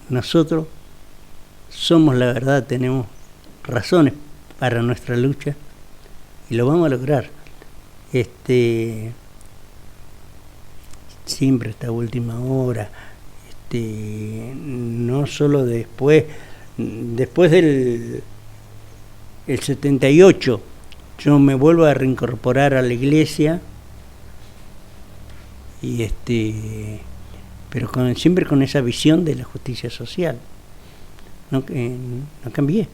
Nosotros somos la verdad, tenemos razones para nuestra lucha y lo vamos a lograr. Siempre esta última hora, no solo después del 78, yo me vuelvo a reincorporar a la iglesia y pero siempre con esa visión de la justicia social. No cambié.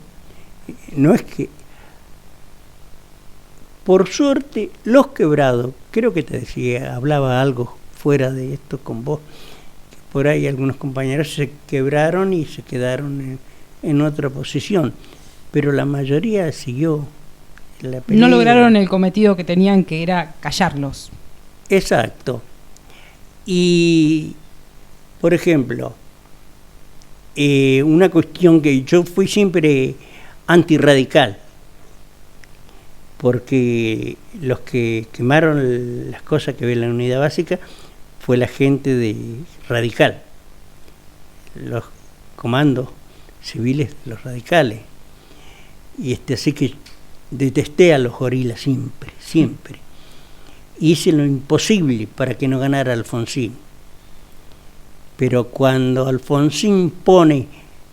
No es que Por suerte, los quebrados, creo que te decía, hablaba algo fuera de esto con vos, que por ahí algunos compañeros se quebraron y se quedaron en otra posición, pero la mayoría siguió la pelea. No lograron el cometido que tenían, que era callarlos. Exacto. Y, por ejemplo, una cuestión que yo fui siempre antirradical, porque los que quemaron las cosas que ve la unidad básica fue la gente de radical, los comandos civiles, los radicales. Y así que detesté a los gorilas siempre. Hice lo imposible para que no ganara Alfonsín. Pero cuando Alfonsín pone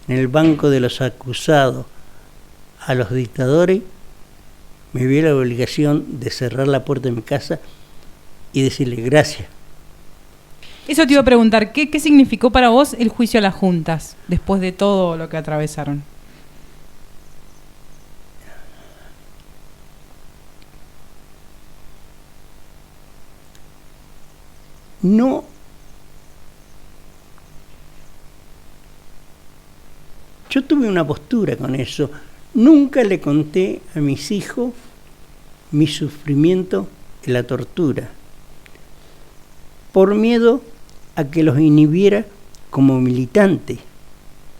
en el banco de los acusados a los dictadores, me vi la obligación de cerrar la puerta de mi casa y decirle gracias. Eso te iba a preguntar, ¿qué significó para vos el juicio a las juntas, después de todo lo que atravesaron? No. Yo tuve una postura con eso. Nunca le conté a mis hijos mi sufrimiento en la tortura, por miedo a que los inhibiera como militante,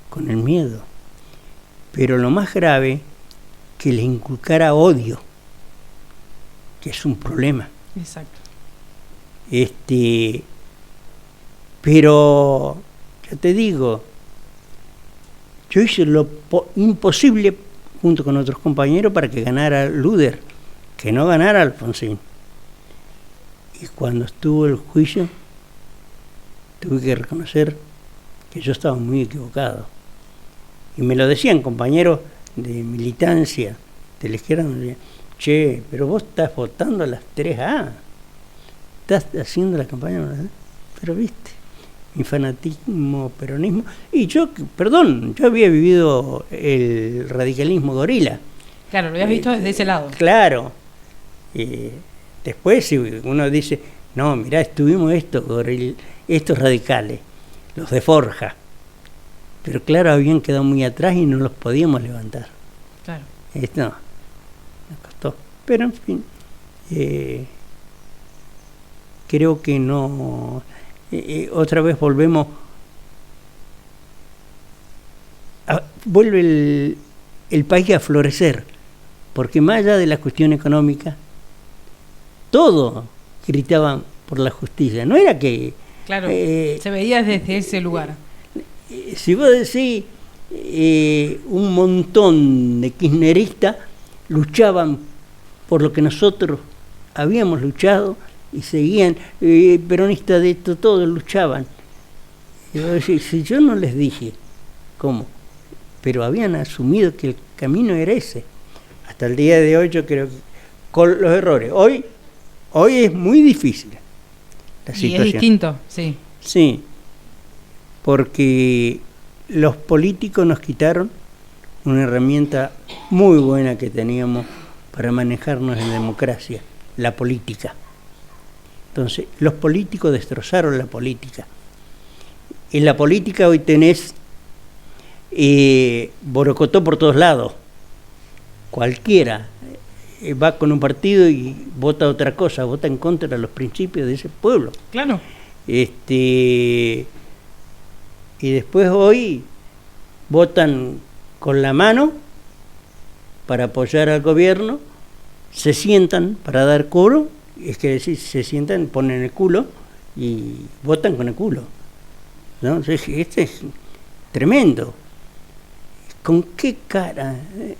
con el miedo. Pero lo más grave, que les inculcara odio, que es un problema. Exacto. Pero, ya te digo, yo hice lo imposible junto con otros compañeros para que ganara Luder, que no ganara Alfonsín. Y cuando estuvo el juicio, tuve que reconocer que yo estaba muy equivocado. Y me lo decían compañeros de militancia de la izquierda, me decían, che, pero vos estás votando a las 3A, estás haciendo la campaña, pero viste, mi fanatismo, peronismo, y yo, perdón, yo había vivido el radicalismo gorila. Claro, lo habías visto desde ese lado. Claro. Después si uno dice, no, mirá, estuvimos estos radicales, los de Forja, pero claro, habían quedado muy atrás y no los podíamos levantar. Claro. No, me costó. Pero en fin, creo que no. Otra vez volvemos. Vuelve el país a florecer, porque más allá de la cuestión económica, todos gritaban por la justicia. No era que. Claro, se veía desde ese lugar. Si vos decís, un montón de kirchneristas luchaban por lo que nosotros habíamos luchado y seguían, peronistas de esto, todos luchaban. Y vos decís, si yo no les dije cómo, pero habían asumido que el camino era ese. Hasta el día de hoy yo creo que con los errores. Hoy es muy difícil la situación. Y es distinto, sí. Sí, porque los políticos nos quitaron una herramienta muy buena que teníamos para manejarnos en democracia, la política. Entonces, los políticos destrozaron la política. En la política hoy tenés borocotó por todos lados. Cualquiera va con un partido y vota otra cosa, vota en contra de los principios de ese pueblo. Claro. Y después hoy votan con la mano para apoyar al gobierno, se sientan para dar coro, es que decir, se sientan, ponen el culo y votan con el culo, ¿no? Este es tremendo. ¿Con qué cara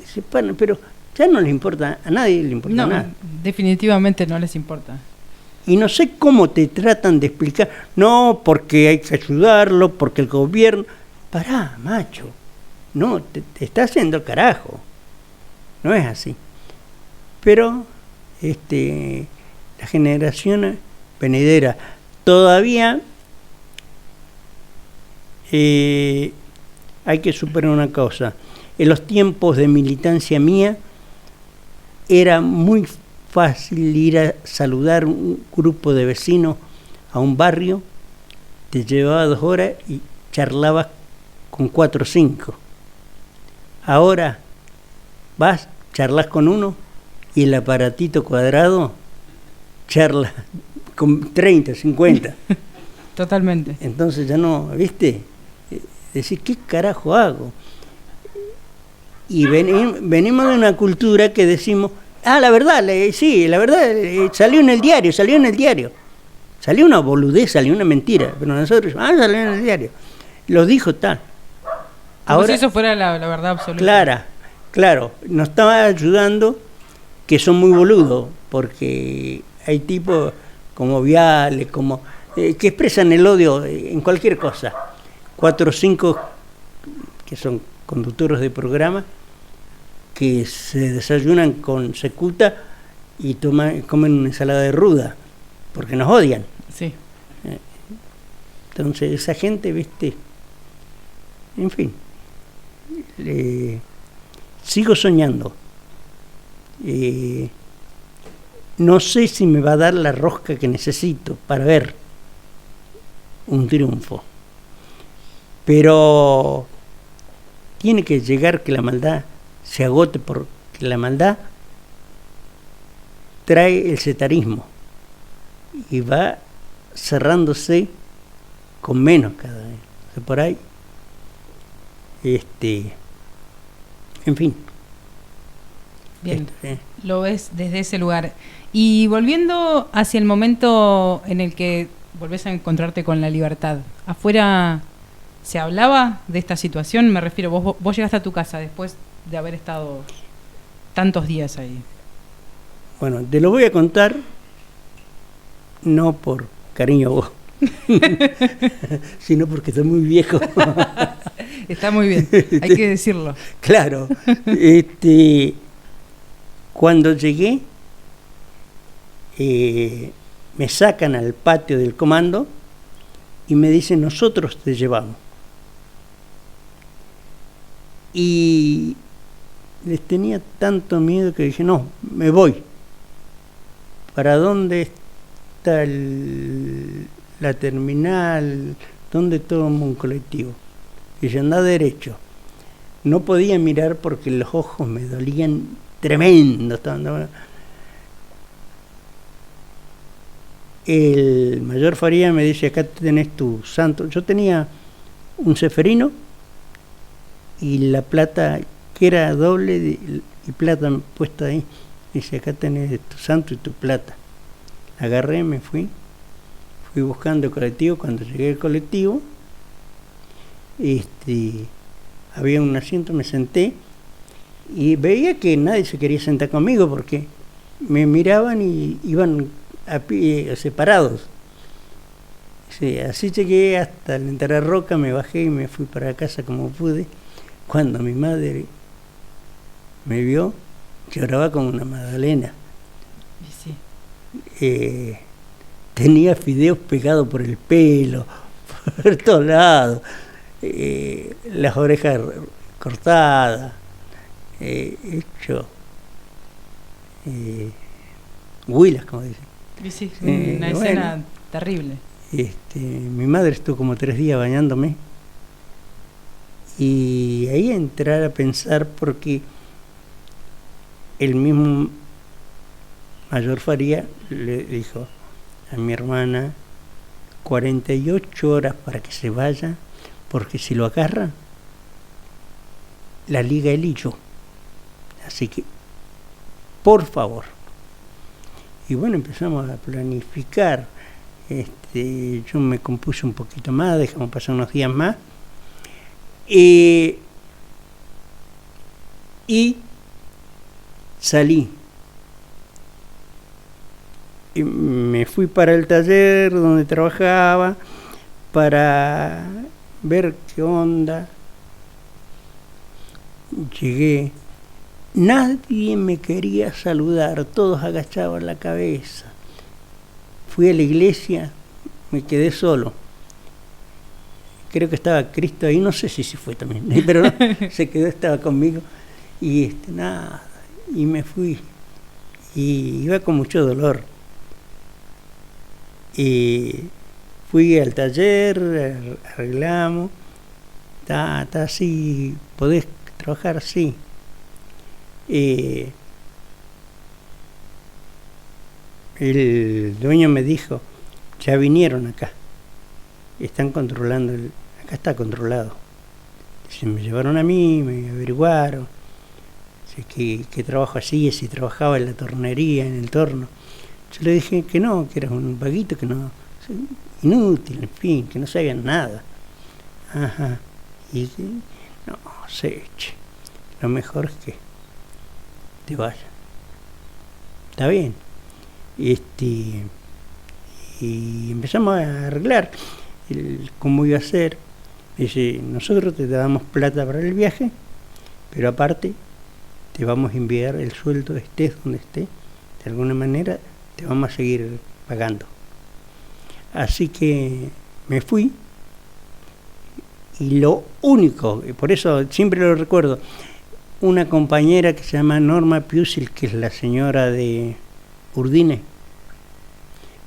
se paran? Pero ya no les importa, a nadie le importa nada. Definitivamente no les importa. Y no sé cómo te tratan de explicar, no, porque hay que ayudarlo, porque el gobierno. Pará, macho, no, te está haciendo carajo. No es así. Pero la generación venidera todavía hay que superar una cosa. En los tiempos de militancia mía era muy fácil ir a saludar un grupo de vecinos a un barrio, te llevaba 2 horas y charlabas con 4 o 5. Ahora vas, charlas con uno y el aparatito cuadrado charla con 30, 50. Totalmente. Entonces ya no, ¿viste? Decís, ¿qué carajo hago? Y venimos de una cultura que decimos, la verdad, sí, la verdad, salió en el diario. Salió una boludez, salió una mentira, pero nosotros, salió en el diario. Lo dijo tal. Como si eso fuera la verdad absoluta. Claro, nos estaba ayudando que son muy boludos, porque hay tipos como Viales, como que expresan el odio en cualquier cosa. 4 o 5 que son conductores de programa que se desayunan con secuta y comen una ensalada de ruda porque nos odian. Sí. Entonces esa gente, viste, en fin, sigo soñando. No sé si me va a dar la rosca que necesito para ver un triunfo, pero tiene que llegar que la maldad se agote, porque la maldad trae el setarismo y va cerrándose con menos cada vez. O sea, por ahí, en fin. Bien, lo ves desde ese lugar. Y volviendo hacia el momento en el que volvés a encontrarte con la libertad, ¿afuera se hablaba de esta situación? Me refiero, vos llegaste a tu casa después de haber estado tantos días ahí. Bueno, te lo voy a contar, no por cariño a vos, sino porque estoy muy viejo. Está muy bien, hay que decirlo. Claro. Cuando llegué, me sacan al patio del comando y me dicen, nosotros te llevamos. Y les tenía tanto miedo que dije, no, me voy. ¿Para dónde está la terminal? ¿Dónde tomo un colectivo? Y yo andaba derecho. No podía mirar porque los ojos me dolían tremendo. El mayor Faría me dice, acá tenés tu santo. Yo tenía un ceferino y la plata, que era doble y plata puesta ahí. Dice, acá tenés tu santo y tu plata. Agarré, me fui buscando el colectivo. Cuando llegué al colectivo, había un asiento, me senté y veía que nadie se quería sentar conmigo porque me miraban y iban a pie, separados. Sí, así llegué hasta el Enterarroca, me bajé y me fui para casa como pude. Cuando mi madre me vio, lloraba como una magdalena. Sí. Tenía fideos pegados por el pelo, por todos lados, las orejas cortadas, hecho huilas, como dicen. Sí, una escena terrible. Mi madre estuvo como 3 días bañándome y ahí entrar a pensar, porque el mismo mayor Faría le dijo a mi hermana 48 horas para que se vaya, porque si lo agarra la liga él y yo, así que por favor. Y bueno, empezamos a planificar. Yo me compuse un poquito más, dejamos pasar unos días más y salí. Y me fui para el taller donde trabajaba para ver qué onda. Llegué, nadie me quería saludar, todos agachaban la cabeza. Fui a la iglesia, me quedé solo. Creo que estaba Cristo ahí, no sé si fue también, pero no, se quedó, estaba conmigo. Y nada, y me fui. y iba con mucho dolor. Y fui al taller, arreglamos, está así, podés trabajar así. El dueño me dijo, ya vinieron acá, están controlando, acá está controlado. Dice, me llevaron a mí, me averiguaron que trabajo así, si trabajaba en la tornería, en el torno. Yo le dije que no, que era un vaguito, que no, inútil, en fin, que no sabían nada. Ajá. Y no sé, che, lo mejor es que te vayas. Está bien. Y empezamos a arreglar cómo iba a ser. Dice, nosotros te damos plata para el viaje, pero aparte te vamos a enviar el sueldo, estés donde estés, de alguna manera te vamos a seguir pagando. Así que me fui, y lo único, y por eso siempre lo recuerdo, una compañera que se llama Norma Piusil, que es la señora de Urdine,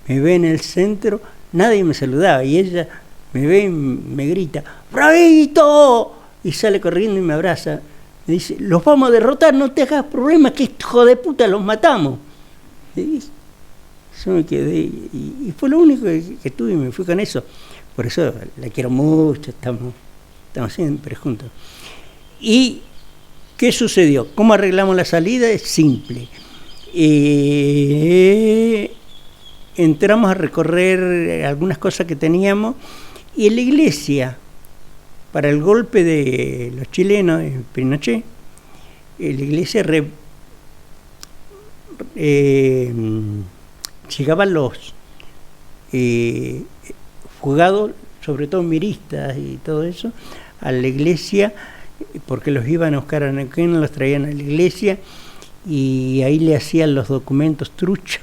me ve en el centro, nadie me saludaba, y ella me ve y me grita, ¡Bravito! Y sale corriendo y me abraza. Me dice, los vamos a derrotar, no te hagas problemas, que hijo de puta los matamos. Y yo me quedé, y fue lo único que tuve, y me fui con eso. Por eso la quiero mucho, estamos siempre juntos. ¿Y qué sucedió? ¿Cómo arreglamos la salida? Es simple. Entramos a recorrer algunas cosas que teníamos, y en la iglesia, para el golpe de los chilenos, en Pinochet, la iglesia llegaban los fugados, sobre todo miristas y todo eso, a la iglesia, porque los iban a buscar a Neuquén, los traían a la iglesia, y ahí le hacían los documentos truchos,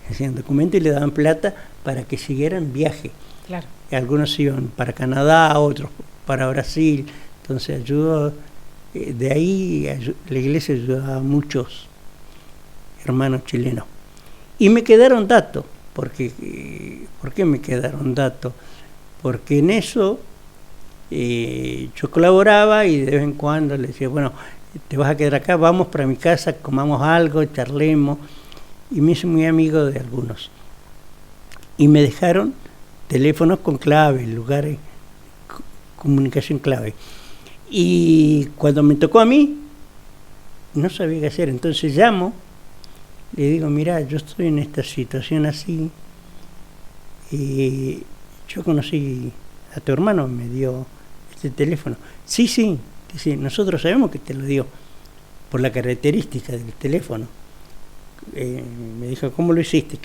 hacían documentos y le daban plata para que siguieran viaje. Claro. Algunos iban para Canadá, otros para Brasil, entonces ayudó, de ahí la iglesia ayudaba a muchos hermanos chilenos. Y me quedaron datos, ¿por qué me quedaron datos? Porque en eso yo colaboraba, y de vez en cuando le decía, bueno, te vas a quedar acá, vamos para mi casa, comamos algo, charlemos, y me hice muy amigo de algunos. Y me dejaron teléfonos con clave, lugares, comunicación clave. Y cuando me tocó a mí, no sabía qué hacer, entonces llamo, le digo, mirá, yo estoy en esta situación así, y yo conocí a tu hermano, me dio este teléfono. Sí, dice, nosotros sabemos que te lo dio, por la característica del teléfono. Me dijo, ¿cómo lo hiciste?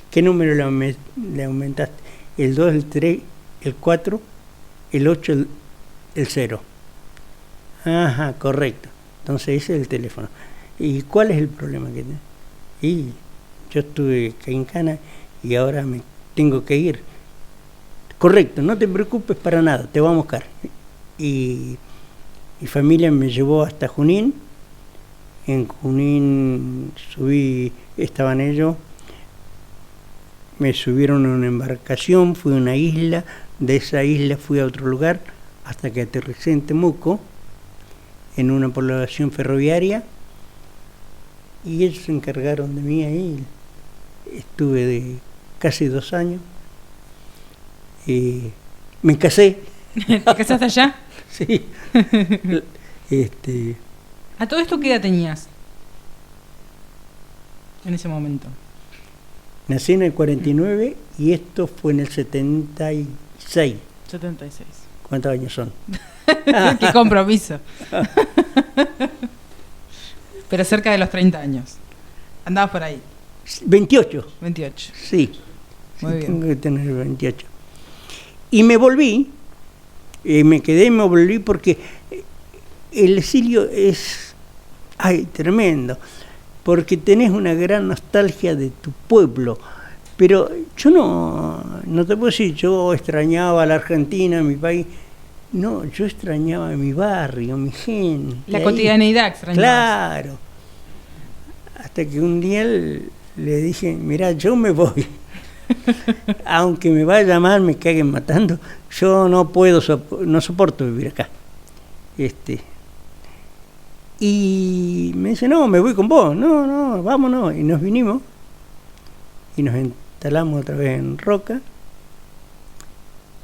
¿Qué número le aumentaste? El 2, el 3, el 4, el 8, el 0. Ajá, correcto. Entonces ese es el teléfono. ¿Y cuál es el problema que tenés? Y yo estuve en Cana y ahora me tengo que ir. Correcto, no te preocupes para nada, te vamos a buscar. Y mi familia me llevó hasta Junín. En Junín estaban ellos, me subieron a una embarcación, fui a una isla, de esa isla fui a otro lugar, hasta que aterricé en Temuco, en una población ferroviaria, y ellos se encargaron de mí ahí. Estuve de casi 2 años, me casé. ¿Te casaste allá? Sí. ¿A todo esto qué edad tenías en ese momento? Nací en el 49 y esto fue en el 76. 76. ¿Cuántos años son? ¡Qué compromiso! Pero cerca de los 30 años. Andabas por ahí. 28. 28. Sí. Muy bien. Tengo que tener 28. Y me volví, me volví porque el exilio es tremendo, porque tenés una gran nostalgia de tu pueblo, pero yo no te puedo decir, yo extrañaba a la Argentina, mi país, no, yo extrañaba mi barrio, mi gente. La cotidianeidad extrañabas. Claro. Hasta que un día le dije, mira, yo me voy. Aunque me vaya mal, me caguen matando, yo no puedo, no soporto vivir acá. Y me dice, no, me voy con vos. No, vámonos. Y nos vinimos y nos instalamos otra vez en Roca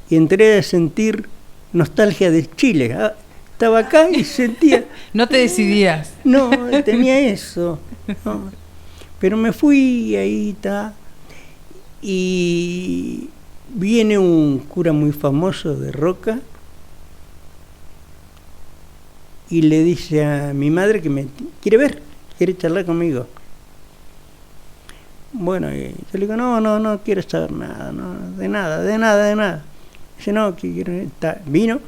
y entré a sentir nostalgia de Chile. Estaba acá y sentía... No te decidías. No, tenía eso. No. Pero me fui, ahí está. Y viene un cura muy famoso de Roca y le dice a mi madre que me quiere ver, quiere charlar conmigo. Bueno, y yo le digo, no quiero saber nada, no, de nada. Dice, no, que quiero... Vino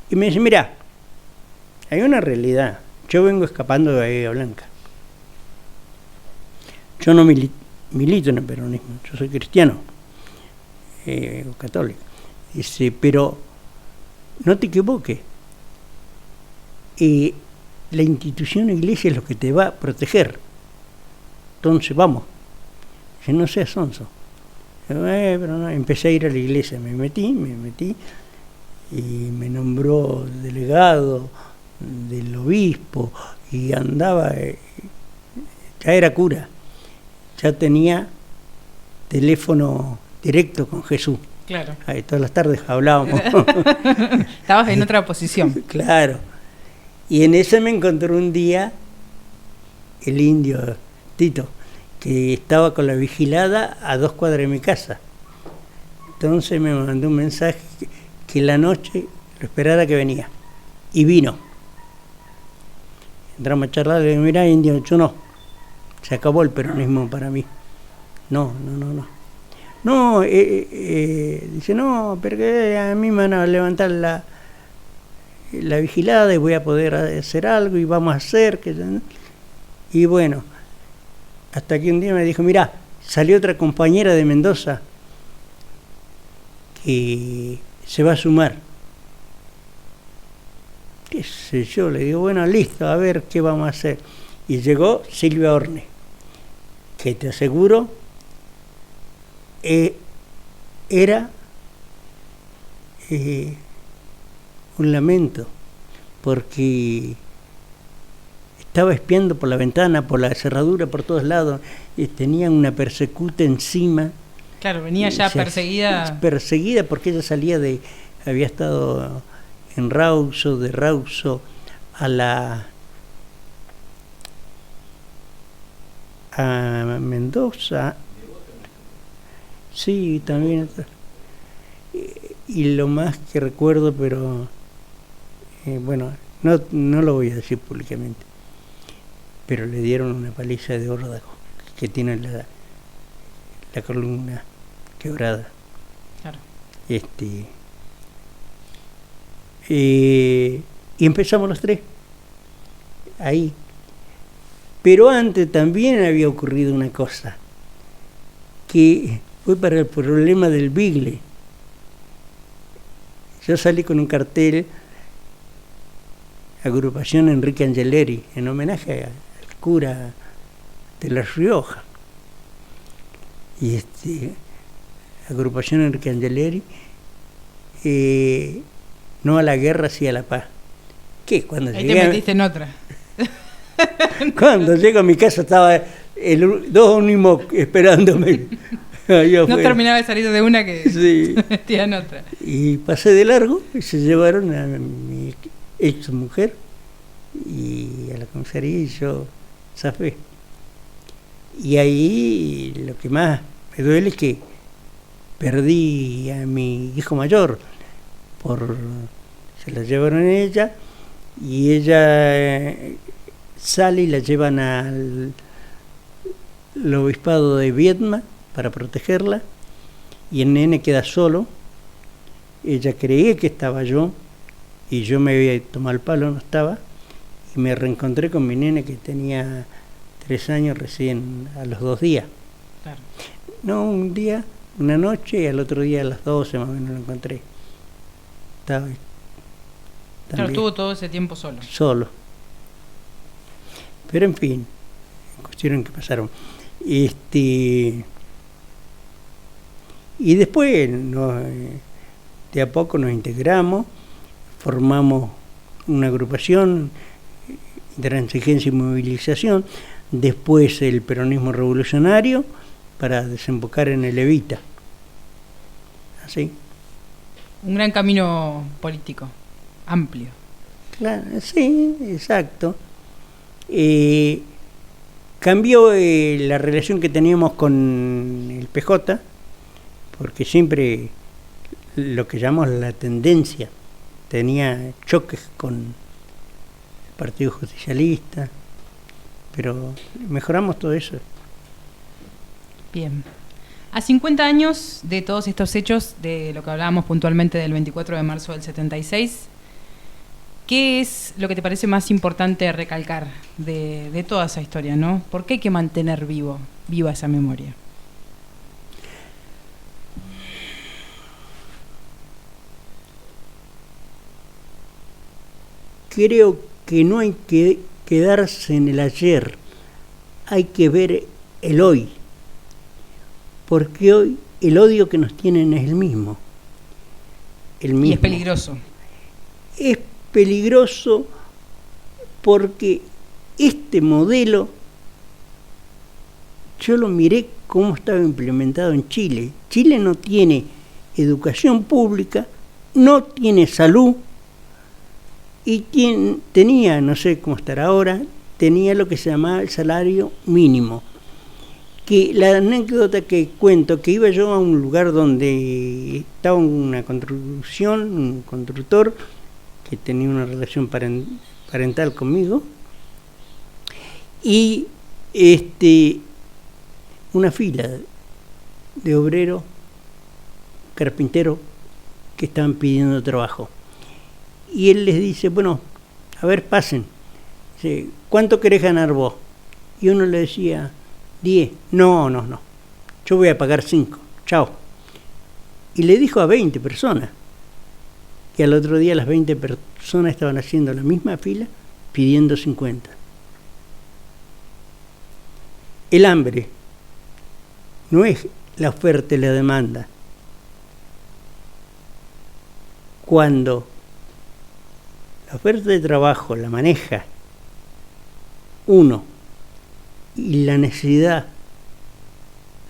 y me dice, mira, hay una realidad. Yo vengo escapando de Bahía Blanca. Yo no milito en el peronismo, yo soy cristiano, o católico. Dice, pero no te equivoques. La institución iglesia es lo que te va a proteger. Entonces vamos. Dice, no seas sonso. Pero no. Empecé a ir a la iglesia, me metí y me nombró delegado del obispo y andaba, ya era cura, ya tenía teléfono directo con Jesús. Claro. Ahí, todas las tardes hablábamos. Estabas en otra posición. Claro. Y en ese me encontró un día el indio Tito, que estaba con la vigilada a 2 cuadras de mi casa. Entonces me mandó un mensaje que la noche lo esperara que venía. Y vino. Entramos a charlar, le digo, mirá, indio, yo no. Se acabó el peronismo para mí. No. No, dice, no, pero que a mí me van a levantar la vigilada y voy a poder hacer algo y vamos a hacer. Y bueno, hasta que un día me dijo, mirá, salió otra compañera de Mendoza que se va a sumar. ¿Qué sé yo? Le digo, bueno, listo, a ver qué vamos a hacer. Y llegó Silvia Orne, que te aseguro era un lamento, porque estaba espiando por la ventana, por la cerradura, por todos lados, y tenían una persecuta encima. Claro, venía ya perseguida. Perseguida porque ella había estado en Rawson, de Rawson a Mendoza. Sí, también. Y lo más que recuerdo, pero bueno, no lo voy a decir públicamente, pero le dieron una paliza de órdago, que tiene la columna quebrada. Claro. Y empezamos los 3 ahí. Pero antes también había ocurrido una cosa, que fue para el problema del Bigle. Yo salí con un cartel, Agrupación Enrique Angeleri, en homenaje al cura de La Rioja. Y Agrupación Enrique Angeleri, no a la guerra, sí a la paz. ¿Qué? Cuando ahí te metiste en otra. Cuando llego a mi casa estaba 2 ónimos esperándome. No terminaba de salir de una que sí. metía en otra. Y pasé de largo y se llevaron a mi ex mujer y a la comisaría y yo zafé. Y ahí lo que más me duele es que perdí a mi hijo mayor, se la llevaron a ella y ella sale y la llevan al obispado de Viedma para protegerla y el nene queda solo. Ella creía que estaba yo y yo me había tomado el palo, no estaba, y me reencontré con mi nene que tenía 3 años recién a los 2 días. Claro. No, un día, una noche, y al otro día a las 12 más o menos lo encontré. Estaba Claro, estuvo todo ese tiempo solo. Solo. Pero en fin, cuestiones que pasaron. Y después de a poco nos integramos, formamos una agrupación, Intransigencia y Movilización, después el peronismo revolucionario, para desembocar en el Evita. Así. Un gran camino político, amplio. Claro, sí, exacto. Cambió la relación que teníamos con el PJ, porque siempre lo que llamamos la tendencia tenía choques con el Partido Justicialista, pero mejoramos todo eso. Bien. A 50 años de todos estos hechos, de lo que hablábamos puntualmente del 24 de marzo del 76, ¿qué es lo que te parece más importante recalcar de toda esa historia, ¿no? ¿Por qué hay que mantener viva esa memoria? Creo que no hay que quedarse en el ayer, hay que ver el hoy, porque hoy el odio que nos tienen es el mismo. Y es peligroso. Es peligroso porque este modelo, yo lo miré cómo estaba implementado en Chile. Chile no tiene educación pública, no tiene salud, y tenía, no sé cómo estará ahora, tenía lo que se llamaba el salario mínimo. Que la anécdota que cuento, que iba yo a un lugar donde estaba una construcción, un constructor que tenía una relación parental conmigo, y una fila de obreros, carpinteros, que estaban pidiendo trabajo. Y él les dice, bueno, a ver, pasen. Dice, ¿cuánto querés ganar vos? Y uno le decía, 10. No. Yo voy a pagar 5. Chao. Y le dijo a 20 personas. Y al otro día las 20 personas estaban haciendo la misma fila pidiendo 50. El hambre no es la oferta y la demanda. Cuando la oferta de trabajo la maneja uno y la necesidad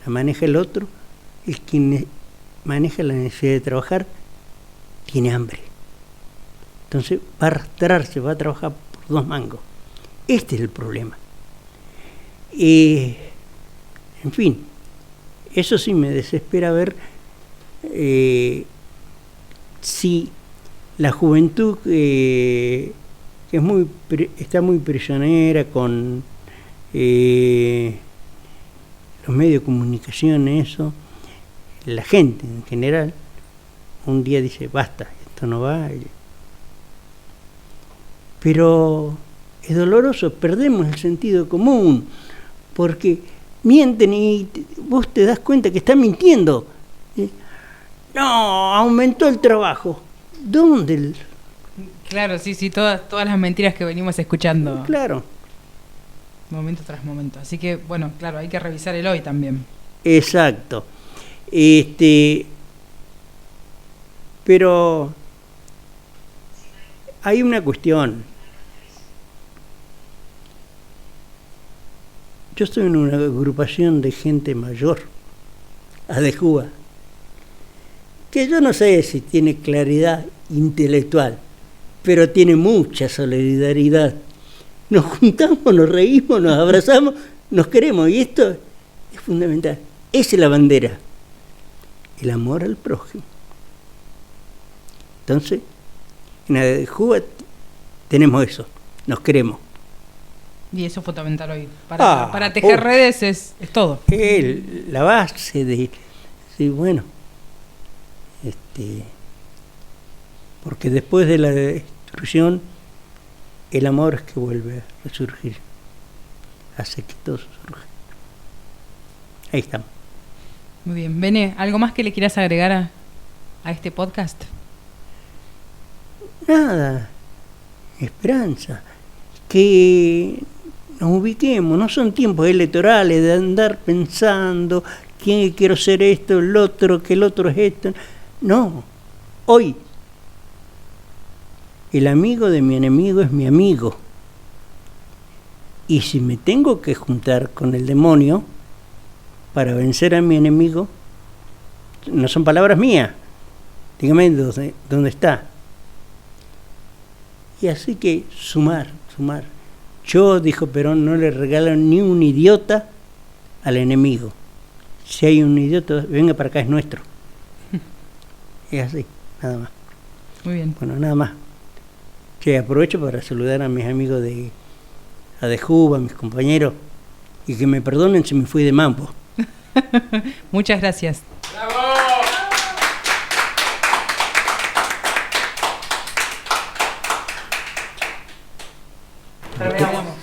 la maneja el otro, el quien maneja la necesidad de trabajar tiene hambre. Entonces va a arrastrarse, va a trabajar por 2 mangos. Este es el problema. En fin, eso sí me desespera ver si la juventud que está muy prisionera con los medios de comunicación, eso, la gente en general, un día dice, basta, esto no va. Pero es doloroso, perdemos el sentido común, porque mienten y vos te das cuenta que están mintiendo. No, aumentó el trabajo. ¿Dónde? Claro, sí, todas las mentiras que venimos escuchando. Claro. Momento tras momento. Así que, bueno, claro, hay que revisar el hoy también. Exacto. Pero hay una cuestión. Yo estoy en una agrupación de gente mayor, adecua, que yo no sé si tiene claridad intelectual, pero tiene mucha solidaridad. Nos juntamos, nos reímos, nos abrazamos, nos queremos, y esto es fundamental. Esa es la bandera, el amor al prójimo. Entonces, en Adecua tenemos eso, nos queremos. Y eso es fundamental hoy. Para tejer redes es todo. La base de... Sí, bueno. Porque después de la destrucción, el amor es que vuelve a resurgir. Hace que todo surja. Ahí estamos. Muy bien. Bene, ¿algo más que le quieras agregar a este podcast? Nada. Esperanza. Que nos ubiquemos, no son tiempos electorales de andar pensando quién quiero ser esto, el otro, que el otro es esto. No, hoy el amigo de mi enemigo es mi amigo. Y si me tengo que juntar con el demonio para vencer a mi enemigo, no son palabras mías. Dígame dónde está. Y así que sumar. Yo, dijo Perón, no le regalo ni un idiota al enemigo. Si hay un idiota, venga para acá, es nuestro. Es así, nada más. Muy bien. Bueno, nada más. Que aprovecho para saludar a mis amigos de Juba, a mis compañeros, y que me perdonen si me fui de mambo. Muchas gracias. ¡Bravo! Terminamos.